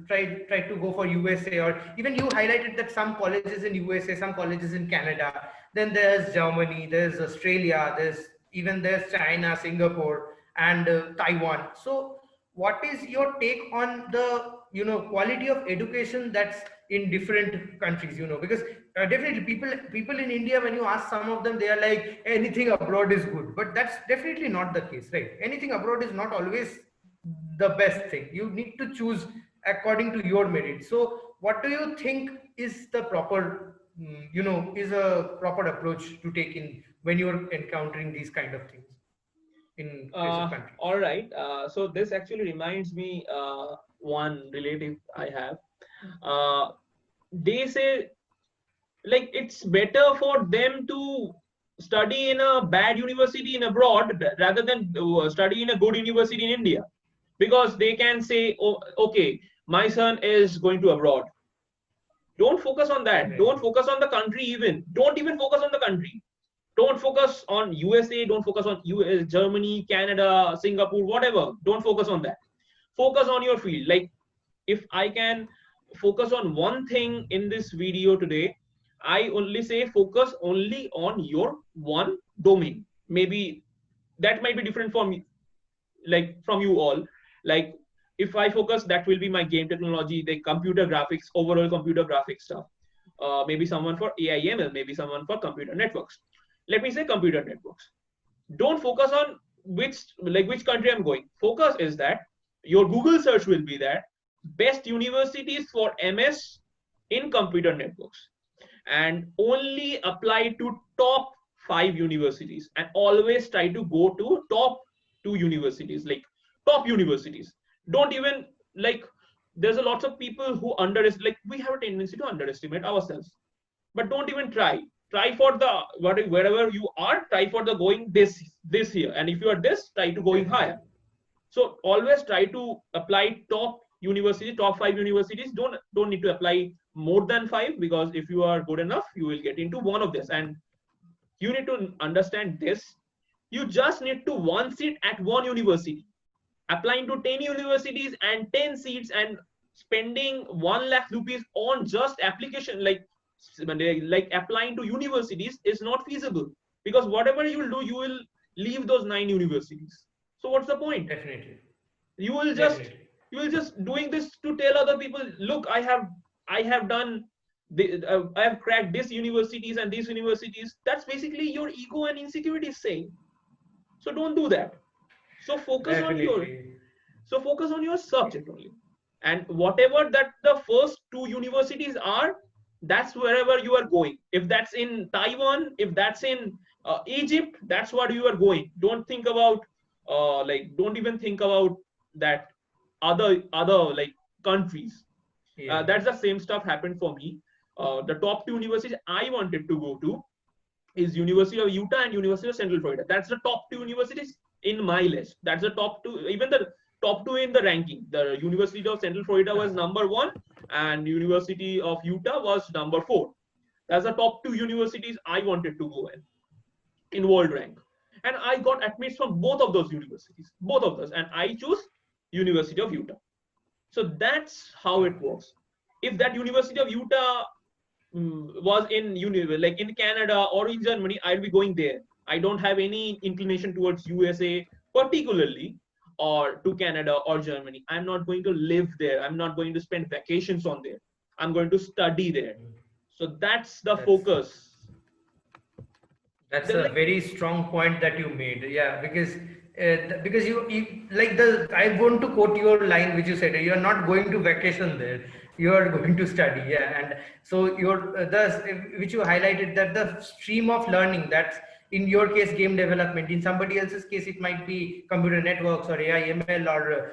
tried to go for USA, or even you highlighted that some colleges in USA, some colleges in Canada. Then there's Germany, there's Australia, there's China, Singapore, and Taiwan. So, what is your take on the quality of education that's in different countries? Because definitely people in India, when you ask some of them, they are like, anything abroad is good, but that's definitely not the case, right? Anything abroad is not always the best thing. You need to choose according to your merit. So, what do you think is the proper is a proper approach to take in when you're encountering these kind of things in case of countries? All right. So this actually reminds me one relative I have. Uh, they say like it's better for them to study in a bad university in abroad rather than study in a good university in India, because they can say, oh, okay, my son is going to abroad. Don't focus on that. Don't Definitely. focus on the country. Even don't even focus on the country. Don't focus on USA. Don't focus on US, Germany, Canada, Singapore, whatever. Don't focus on that. Focus on your field. Like, if I can focus on one thing in this video today, I only say focus only on your one domain. Maybe that might be different from like from you all. Like, if I focus, that will be my game technology, the computer graphics, overall computer graphics stuff. Maybe someone for AI/ML, maybe someone for computer networks. Let me say computer networks. Don't focus on which country I'm going. Focus is that your Google search will be that best universities for MS in computer networks, and only apply to top 5 universities, and always try to go to top 2 universities, like top universities. Don't even like, there's a lots of people who underestimate, like we have a tendency to underestimate ourselves, but don't even try for the wherever you are, try for the going this here, and if you are this, try to going higher. So always try to apply top university, top 5 universities. Don't need to apply more than 5, because if you are good enough, you will get into one of this. And you need to understand this. You just need to one seat at one university. Applying to 10 universities and 10 seats and spending 1 lakh rupees on just application, like applying to universities, is not feasible, because whatever you will do, you will leave those 9 universities. So what's the point? Definitely. you will just Definitely. you will just doing this to tell other people, look, I have done I have cracked this universities and these universities. That's basically your ego and insecurities saying. So don't do that. So focus on your Definitely. so focus on your subject only, and whatever that the first 2 universities are, that's wherever you are going. If that's in Taiwan, if that's in Egypt, that's what you are going. Don't think about don't even think about that other like countries. Yeah. That's the same stuff happened for me. The top 2 universities I wanted to go to is University of Utah and University of Central Florida. That's the top 2 universities in my list. That's the top 2, even the top 2 in the ranking. The University of Central Florida was number 1, and University of Utah was number 4. That's the top 2 universities I wanted to go in world rank. And I got admits from both of those universities, both of those, and I chose University of Utah. So that's how it works. If that University of Utah was in like in Canada or in Germany, I'll be going there. I don't have any inclination towards USA particularly, or to Canada or Germany. I'm not going to live there. I'm not going to spend vacations on there. I'm going to study there. So that's the That's focus. That's Then a like, very strong point that you made. Yeah, because you like the I want to quote your line which you said, you are not going to vacation there. you are going to study. Yeah. And so your the which you highlighted, that the stream of learning, that's in your case game development, in somebody else's case it might be computer networks or AI ML or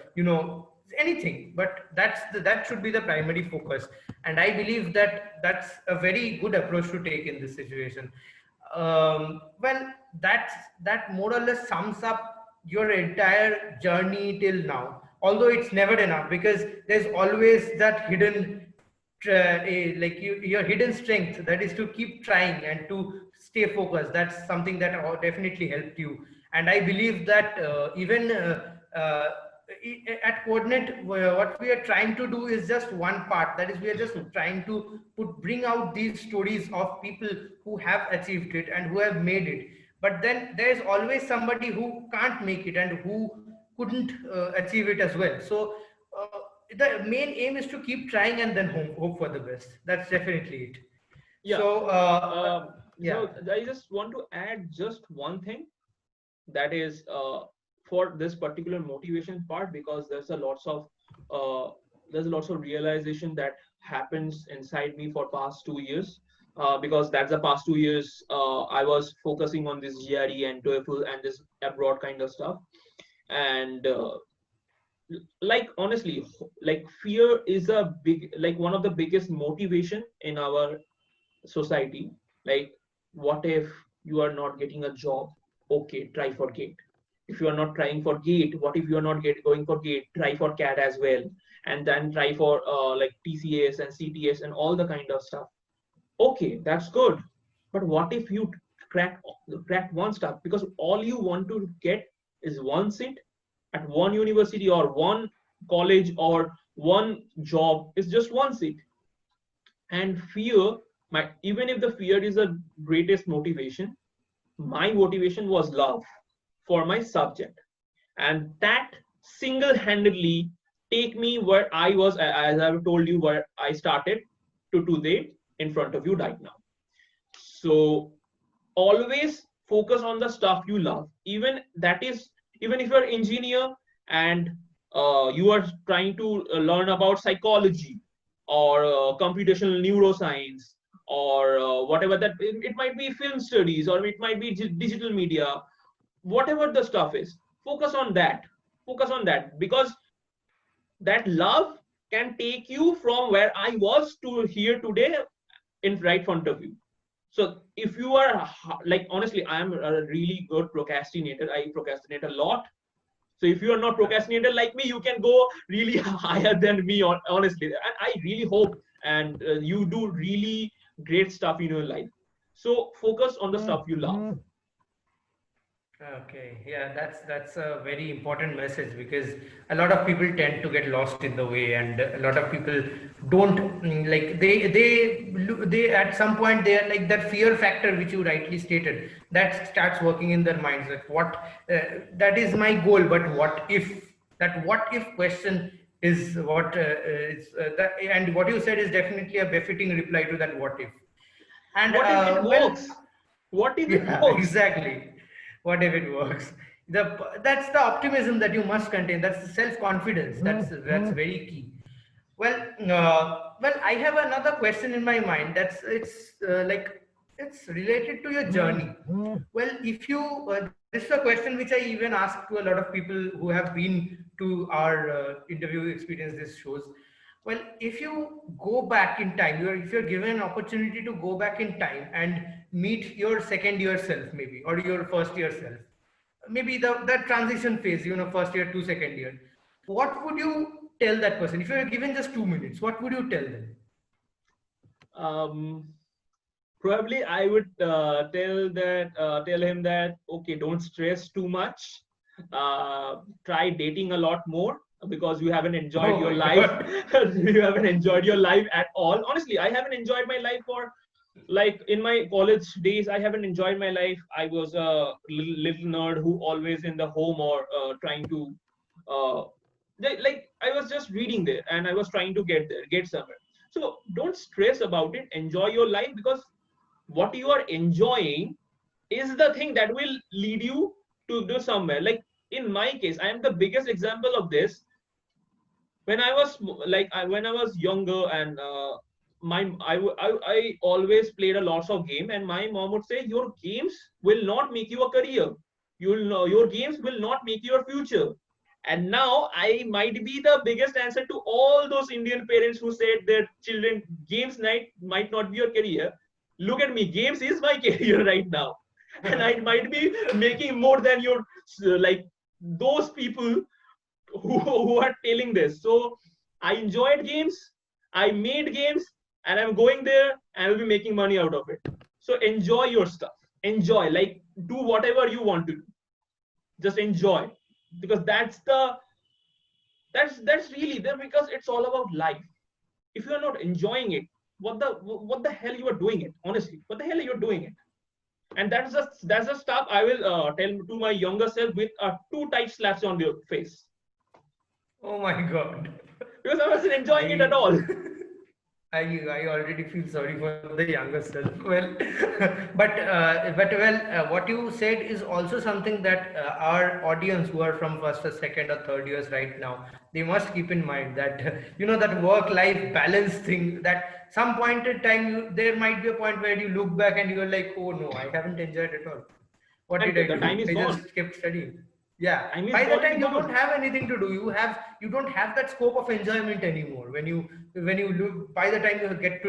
anything, but that should be the primary focus. And I believe that that's a very good approach to take in this situation. Well, that more or less sums up your entire journey till now. Although it's never enough, because there's always that hidden, your hidden strength, that is to keep trying and to stay focused. That's something that definitely helped you. And I believe that even at Quordnet, what we are trying to do is just one part. That is, we are just trying to bring out these stories of people who have achieved it and who have made it. But then there is always somebody who can't make it and who couldn't achieve it as well. So the main aim is to keep trying and then hope for the best. That's definitely it. Yeah. So yeah. So I just want to add just one thing, that is for this particular motivation part, because uh, there's lots of realization that happens inside me for past 2 years, because that's the past 2 years I was focusing on this GRE and TOEFL and this abroad kind of stuff. And like honestly, like fear is a big, like one of the biggest motivation in our society. Like, what if you are not getting a job? Okay, try for gate. If you are not trying for gate, what if you are not going for gate? Try for CAT as well, and then try for like TCS and CTS and all the kind of stuff. Okay, that's good, but what if you crack crack one stuff, because all you want to get is one seat at one university or one college or one job, is just one seat. And fear, my, even if the fear is the greatest motivation, my motivation was love for my subject, and that single-handedly take me where I was, as I've told you, where I started to today in front of you right now. So always focus on the stuff you love, even that is, even if you're an engineer and you are trying to learn about psychology or computational neuroscience or whatever that it might be, film studies, or it might be digital media, whatever the stuff is, focus on that, focus on that, because that love can take you from where I was to here today in right front of you. So if you are like, honestly, I am a really good procrastinator, I procrastinate a lot. So if you are not procrastinator like me, you can go really higher than me, honestly. And I really hope, and you do really great stuff in your life. So focus on the stuff you love. Okay, yeah, that's a very important message, because a lot of people tend to get lost in the way, and a lot of people don't like they at some point they are like that fear factor which you rightly stated, that starts working in their minds, like what that is my goal, but what if, that what if question is what is that, and what you said is definitely a befitting reply to that what if. And What if it well, works? What if it yeah, works? exactly. What if it works? That's the optimism that you must contain. That's the self-confidence. That's very key. Well, I have another question in my mind. It's related to your journey. Well, if you this is a question which I even ask to a lot of people who have been to our interview experience, this shows. Well, if you go back in time, if you're given an opportunity to go back in time and meet your second year self, maybe, or your first year self, maybe that transition phase, first year to second year, what would you tell that person? If you're given just 2 minutes, what would you tell them? Um, Probably I would tell him that, okay, don't stress too much. Try dating a lot more, because you haven't enjoyed Oh your my life. God. You haven't enjoyed your life at all. Honestly, I haven't enjoyed my life for, like, in my college days. I haven't enjoyed my life. I was a little nerd who always in the home, or trying to uh, like I was just reading there and I was trying to get there, get somewhere. So don't stress about it. Enjoy your life, because what you are enjoying is the thing that will lead you to do somewhere. Like in my case, I am the biggest example of this. when I was when I was younger, and I always played a lots of game, and my mom would say your games will not make you a career. You'll know your games will not make your future. And now I might be the biggest answer to all those Indian parents who said their children games night might not be your career. Look at me, games is my career right now, and I might be making more than your like those people who are telling this. So I enjoyed games, I made games, and I'm going there and I will be making money out of it. So enjoy your stuff. Enjoy, like do whatever you want to do. Just enjoy, because that's really there, because it's all about life. If you are not enjoying it, what the hell you are doing it? Honestly, what the hell are you doing it? And that's the stuff I will tell to my younger self with two tight slaps on your face, Oh my God. because I wasn't enjoying it at I all. I already feel sorry for the younger self. Well, what you said is also something that our audience who are from first or second or third years right now, they must keep in mind that that work-life balance thing. That some point in time, there might be a point where you look back and you're like, oh no, I haven't enjoyed it all. What And did I the time do? is I gone. just kept studying. Yeah, Time is by the already time you don't gone. have anything to do, you don't have that scope of enjoyment anymore. When you look, by the time you get to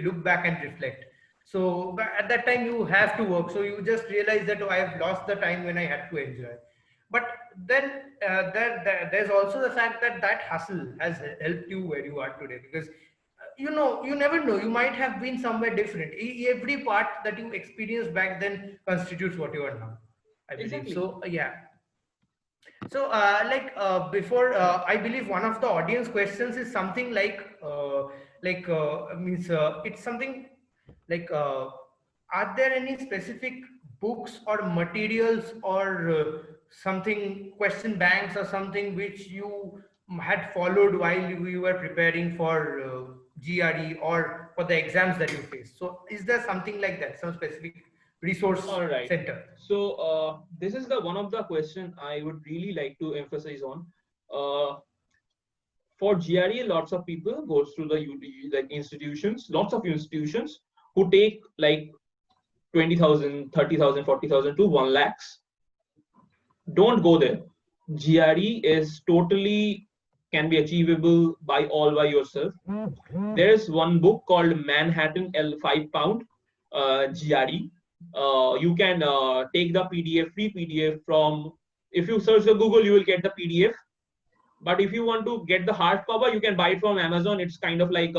look back and reflect. So but at that time you have to work. So you just realize that, oh, I have lost the time when I had to enjoy. But then there's also the fact that that hustle has helped you where you are today, because you never know, you might have been somewhere different. Every part that you experienced back then constitutes what you are now, I believe. Exactly. So yeah. So before, I believe one of the audience questions is something means it's something like are there any specific books or materials or something, question banks or something, which you had followed while you were preparing for GRE or for the exams that you faced? So is there something like that, some specific resource All right. center? So this is the one of the question I would really like to emphasize on. Uh, for GRE, lots of people goes through the like institutions, lots of institutions who take like 20,000, 30,000, 40,000 to 1 lakhs. Don't go there. GRE is totally can be achievable by all by yourself. There's one book called Manhattan L 5 pound GRE. You can take the PDF, free PDF from. If you search the Google, you will get the PDF. But if you want to get the hardcover, you can buy it from Amazon. It's kind of like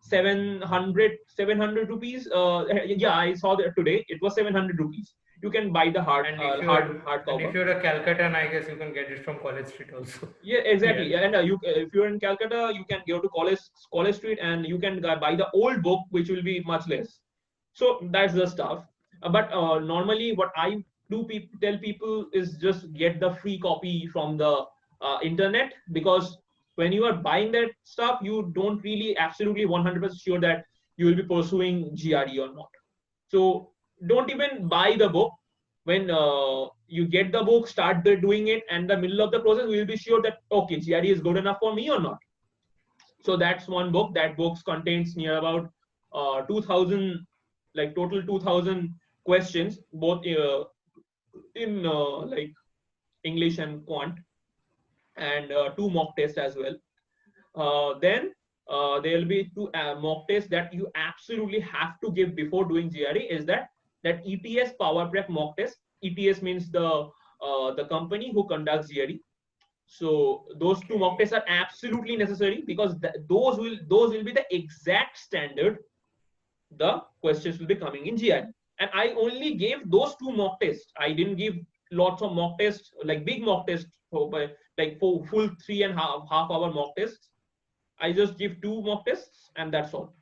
700 rupees. Yeah, I saw that today. It was 700 rupees. You can buy the And if hardcover. you're a Calcutta, I guess you can get it from College Street also. Yeah, Yeah. exactly. And if you're in Calcutta, you can go to College Street, and you can buy the old book, which will be much less. So that's the stuff. But normally, what I do tell people is just get the free copy from the internet, because when you are buying that stuff, you don't really absolutely 100% sure that you will be pursuing GRE or not. So don't even buy the book. When you get the book, start doing it, and the middle of the process, we will be sure that okay, GRE is good enough for me or not. So that's one book. That book contains near about 2,000, like total 2,000 questions, both in like English and Quant, and two mock tests as well. Then there will be two mock tests that you absolutely have to give before doing GRE. Is that ETS Power Prep mock test? ETS means the company who conducts GRE. So those two mock Okay. tests are absolutely necessary, because those will be the exact standard the questions will be coming in GRE. And I only gave those two mock tests. I didn't give lots of mock tests, like big mock tests, like for full 3.5 hour mock tests. I just give two mock tests, and that's all.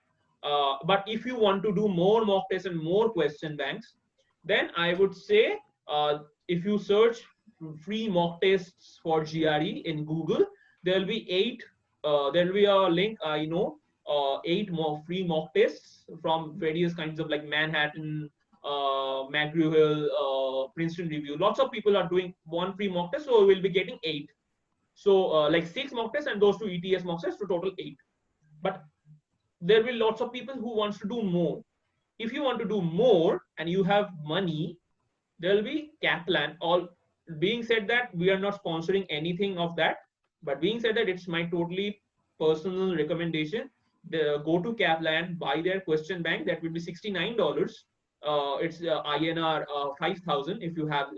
But if you want to do more mock tests and more question banks, then I would say if you search free mock tests for GRE in Google, there will be eight. There will be a link. I know eight more free mock tests from various kinds of like Manhattan, McGraw-Hill, Princeton Review. Lots of people are doing one free mock test, so we'll be getting eight. So like 6 mock tests and those 2 ETS mock tests, to total 8. But there will be lots of people who wants to do more. If you want to do more and you have money, there will be Kaplan. All being said that we are not sponsoring anything of that, but being said that it's my totally personal recommendation. Go to Kaplan, buy their question bank. That will be $69. It's INR 5,000 if you have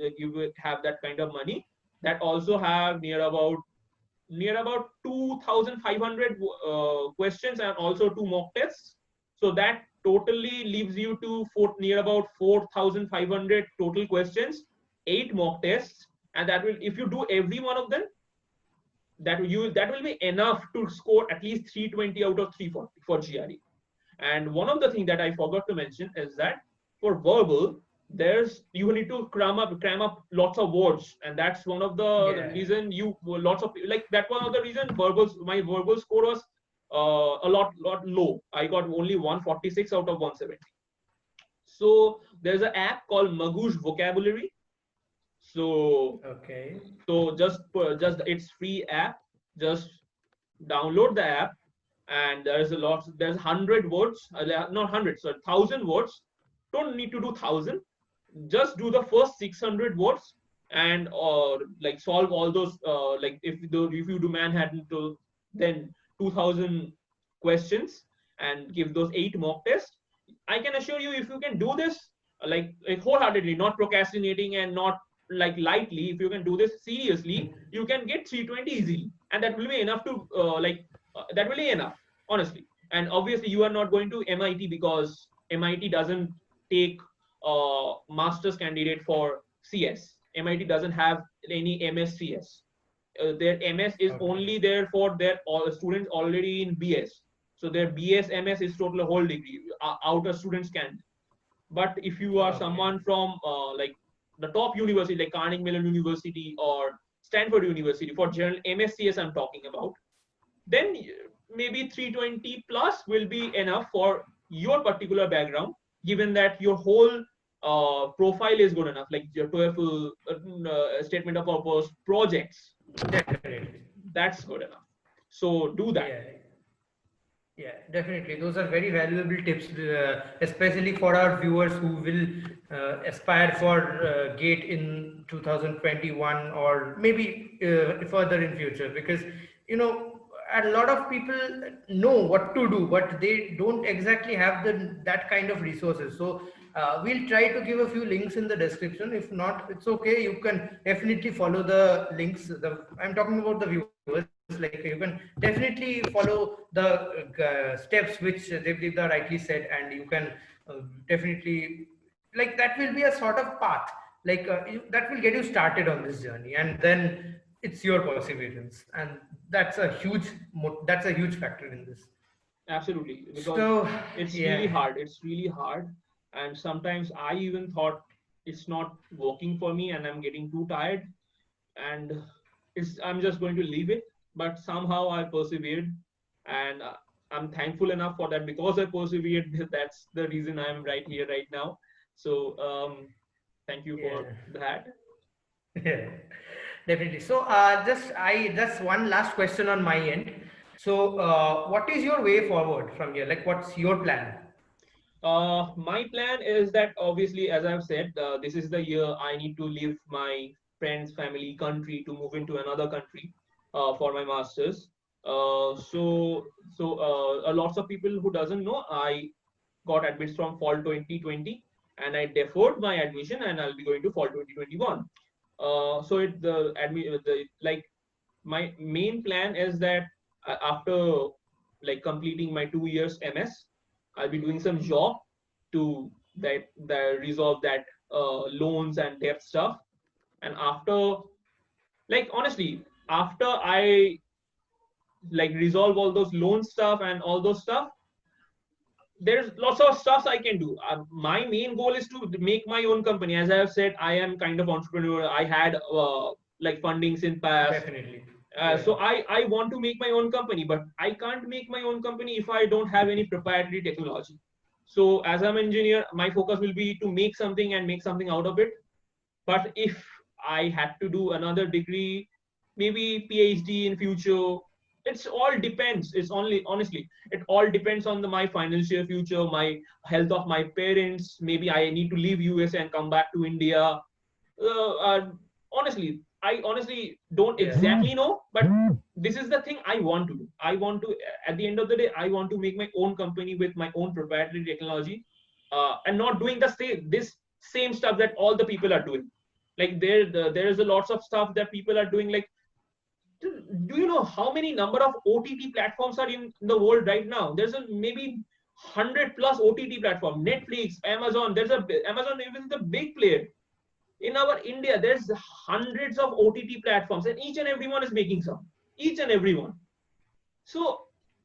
that kind of money. That also have near about 2,500 questions and also 2 mock tests. So that totally leaves you to near about 4,500 total questions, 8 mock tests, and that will, if you do every one of them, that will be enough to score at least 320 out of 340 for GRE. And one of the things that I forgot to mention is that for verbal, you need to cram up lots of words, and that's one of the Yeah. reason lots of like that one of the reason my verbal score was a lot low. I got only 146 out of 170. So there's an app called Magoosh Vocabulary. So Okay. just it's free app. Just download the app, and there's 100 words, not 100, so 1,000 words. Don't need to do 1,000, just do the first 600 words, and or like solve all those like if you do Manhattan to then 2,000 questions and give those 8 mock tests. I can assure you, if you can do this like wholeheartedly, not procrastinating and not like lightly, if you can do this seriously, you can get 320 easily, and that will be enough to that will be enough, honestly. And obviously you are not going to MIT, because MIT doesn't take master's candidate for CS. MIT doesn't have any MSCS. Their MS is Okay. only there for their students already in BS. So their BS MS is total whole degree. Outer students can. But if you are Okay. someone from like the top university, like Carnegie Mellon University or Stanford University, for general MSCS I'm talking about, then maybe 320 plus will be enough for your particular background, given that your whole profile is good enough, like your TOEFL statement of purpose, projects. Definitely. That's good enough. So do that. Yeah. Yeah, definitely. Those are very valuable tips, especially for our viewers who will aspire for GATE in 2021 or maybe further in future. Because, a lot of people know what to do, but they don't exactly have that kind of resources. So we'll try to give a few links in the description. If not, it's okay. You can definitely follow the links. I'm talking about the viewers. Like you can definitely follow the steps which Devdipta rightly said, and you can definitely, like, that will be a sort of path, like that will get you started on this journey, and then it's your perseverance, and that's a huge factor in this. Absolutely, because So it's really yeah. hard. It's really hard. And sometimes I even thought it's not working for me and I'm getting too tired, and I'm just going to leave it. But somehow I persevered, and I'm thankful enough for that, because I persevered. That's the reason I'm right here right now. So thank you for Yeah. that. Yeah, definitely. So, just one last question on my end. So, what is your way forward from here? Like, what's your plan? My plan is that, obviously, as I've said, this is the year I need to leave my friends, family, country to move into another country for my masters. Lots of people who doesn't know, I got admits from fall 2020, and I deferred my admission, and I'll be going to fall 2021. So it the admit the like my main plan is that after like completing my 2 years MS, I'll be doing some job to that resolve that loans and debt stuff. And after, like, honestly, after I like resolve all those loan stuff and all those stuff, there's lots of stuff I can do. My main goal is to make my own company. As I have said, I am kind of entrepreneur. I had like fundings in past. Definitely. So Yeah. I want to make my own company, but I can't make my own company if I don't have any proprietary technology. So as I'm an engineer, my focus will be to make something and make something out of it. But if I had to do another degree, maybe PhD in future. It's all depends. It's only honestly, it all depends on my financial future, my health of my parents. Maybe I need to leave USA and come back to India. Honestly, I honestly don't Yeah. exactly know, but this is the thing I want to do. I want to, at the end of the day, I want to make my own company with my own proprietary technology, and not doing the same stuff that all the people are doing. Like there is a lots of stuff that people are doing. Like, do you know how many number of OTT platforms are in the world right now? There's a maybe 100 plus OTT platform. Netflix, Amazon. There's a Amazon even the big player. In our India, there's hundreds of OTT platforms, and each and everyone is making some. Each and everyone. So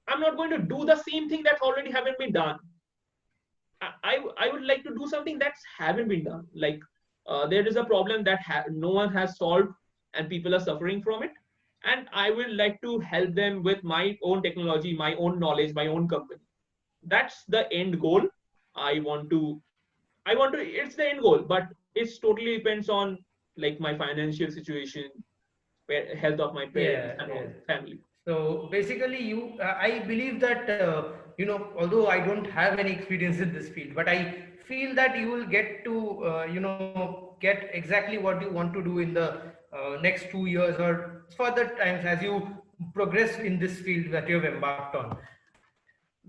I'm not going to do the same thing that already haven't been done. I would like to do something that's haven't been done. Like, there is a problem that no one has solved, and people are suffering from it. And I would like to help them with my own technology, my own knowledge, my own company. That's the end goal. I want to. I want to. It's the end goal, but it's totally depends on like my financial situation, health of my parents, Yeah, and yeah. all family. So basically, I believe that, although I don't have any experience in this field, but I feel that you will get to, get exactly what you want to do in the next 2 years or further times as you progress in this field that you have embarked on.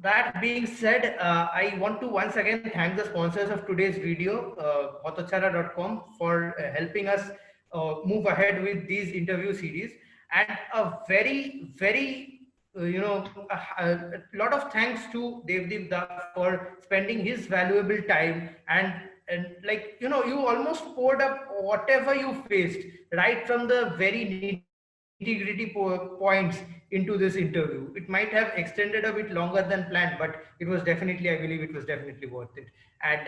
That being said, I want to once again thank the sponsors of today's video, autochara.com, for helping us move ahead with these interview series. And a very, very, a lot of thanks to Devdeep Das for spending his valuable time and like you almost poured up whatever you faced right from the very nitty-gritty points into this interview. It might have extended a bit longer than planned, but it was definitely, I believe it was definitely worth it. And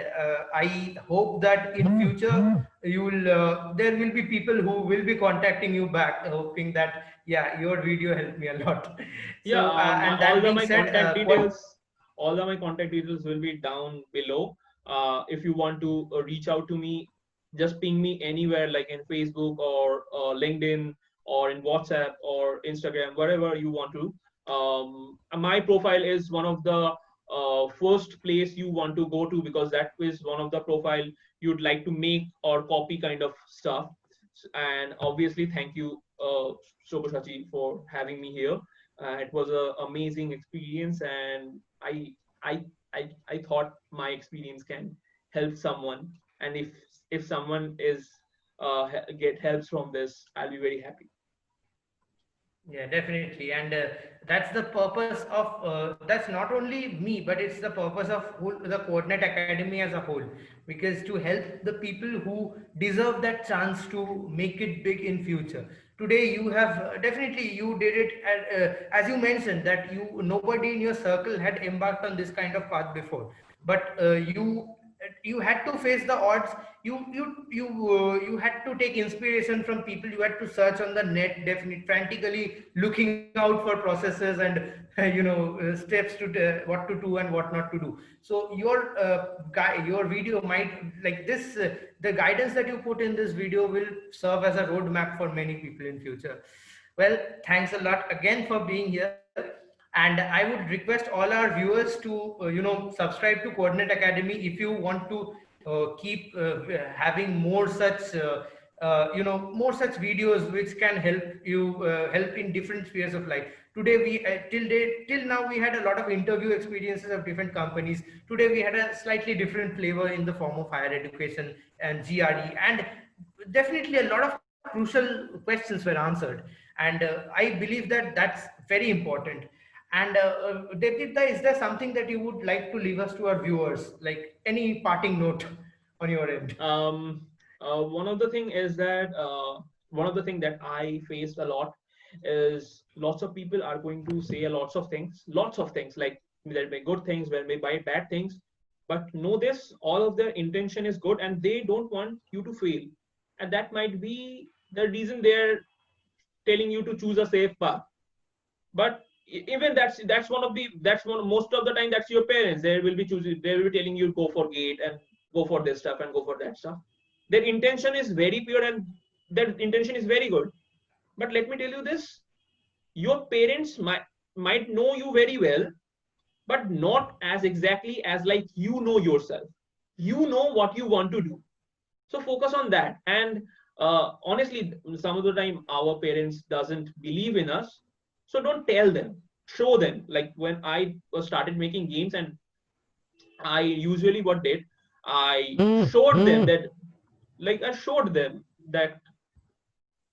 I hope that in future you will there will be people who will be contacting you back hoping that yeah, your video helped me a lot. Yeah, So and that being my said, contact what details, all of my contact details will be down below. If you want to reach out to me, just ping me anywhere, like in Facebook or LinkedIn or in WhatsApp or Instagram, wherever you want to. My profile is one of the first place you want to go to, because that is one of the profile you'd like to make or copy kind of stuff. And obviously, thank you, Shobashachi, for having me here. It was an amazing experience, and I, I thought my experience can help someone. And if someone is get helps from this, I'll be very happy. Yeah, definitely. And that's the purpose of, that's not only me, but it's the purpose of the Quordnet Academy as a whole. Because to help the people who deserve that chance to make it big in future. Today you have, definitely you did it, as you mentioned that nobody in your circle had embarked on this kind of path before. But you had to face the odds. You had to take inspiration from people. You had to search on the net, definitely frantically looking out for processes and steps to what to do and what not to do. So your video might, like this, the guidance that you put in this video will serve as a roadmap for many people in future. Well, thanks a lot again for being here. And I would request all our viewers to subscribe to Coordinate Academy if you want to keep having more such more such videos which can help you help in different spheres of life. Today we till now we had a lot of interview experiences of different companies. Today we had a slightly different flavor in the form of higher education and GRE, and definitely a lot of crucial questions were answered. And I believe that that's very important. And Devdipta, is there something that you would like to leave us to our viewers, like any parting note on your end? One of the thing is that one of the thing that I faced a lot is lots of people are going to say lots of things, like there may be good things, there may be bad things, but know this, all of their intention is good and they don't want you to fail. And that might be the reason they're telling you to choose a safe path. But even that's one of the that's one most of the time that's your parents, they will be choosing, they will be telling you go for gate and go for this stuff and go for that stuff. Their intention is very pure and their intention is very good. But let me tell you this, your parents might know you very well, but not as exactly as like you know yourself. You know what you want to do, so focus on that. And honestly, some of the time our parents doesn't believe in us, so don't tell them, show them. Like when I started making games, and I usually what did, I showed them that, like I showed them that,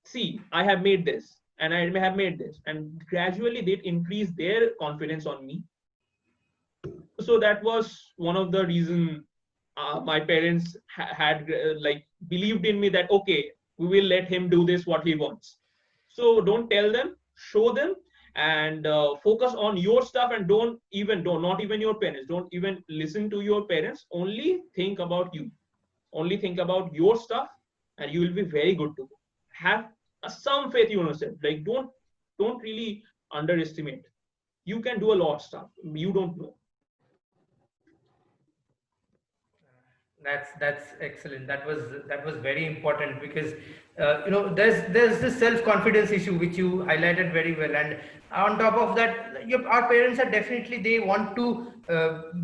see, I have made this and I have made this, and gradually they increase their confidence on me. So that was one of the reason my parents had like believed in me, that okay, we will let him do this what he wants. So don't tell them, show them, and focus on your stuff. And don't not even your parents, don't even listen to your parents, only think about you, only think about your stuff, and you will be very good to go. Have some faith in yourself. Like don't really underestimate. You can do a lot of stuff you don't know. That's excellent. That was very important because there's this self confidence issue which you highlighted very well, and on top of that, our parents are definitely, they want to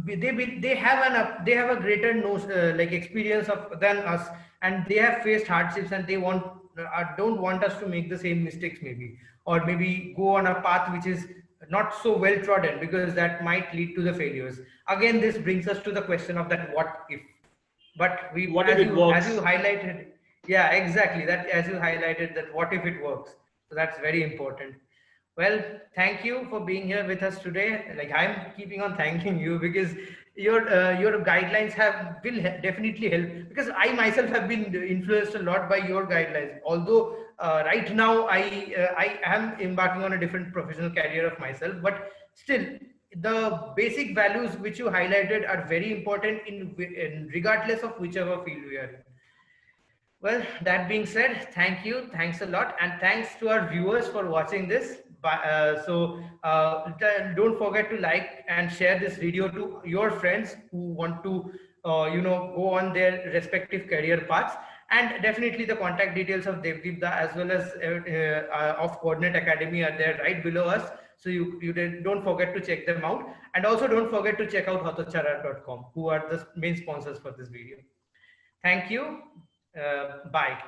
they have a greater like experience of than us, and they have faced hardships, and they don't want us to make the same mistakes maybe, or maybe go on a path which is not so well trodden, because that might lead to the failures. Again, this brings us to the question of that what if. But we, What if it as you works? highlighted, yeah, exactly, that as you highlighted, that what if it works. So that's very important. Well, thank you for being here with us today. Like, I'm keeping on thanking you, because your guidelines definitely help, because I myself have been influenced a lot by your guidelines. Although right now I am embarking on a different professional career of myself, but still the basic values which you highlighted are very important in regardless of whichever field we are in. Well, that being said, thank you. Thanks a lot. And thanks to our viewers for watching this. Don't forget to like and share this video to your friends who want to, go on their respective career paths. And definitely the contact details of Debdip as well as of Quordnet Academy are there right below us. So don't forget to check them out. And also don't forget to check out hotachara.com, who are the main sponsors for this video. Thank you. Bye.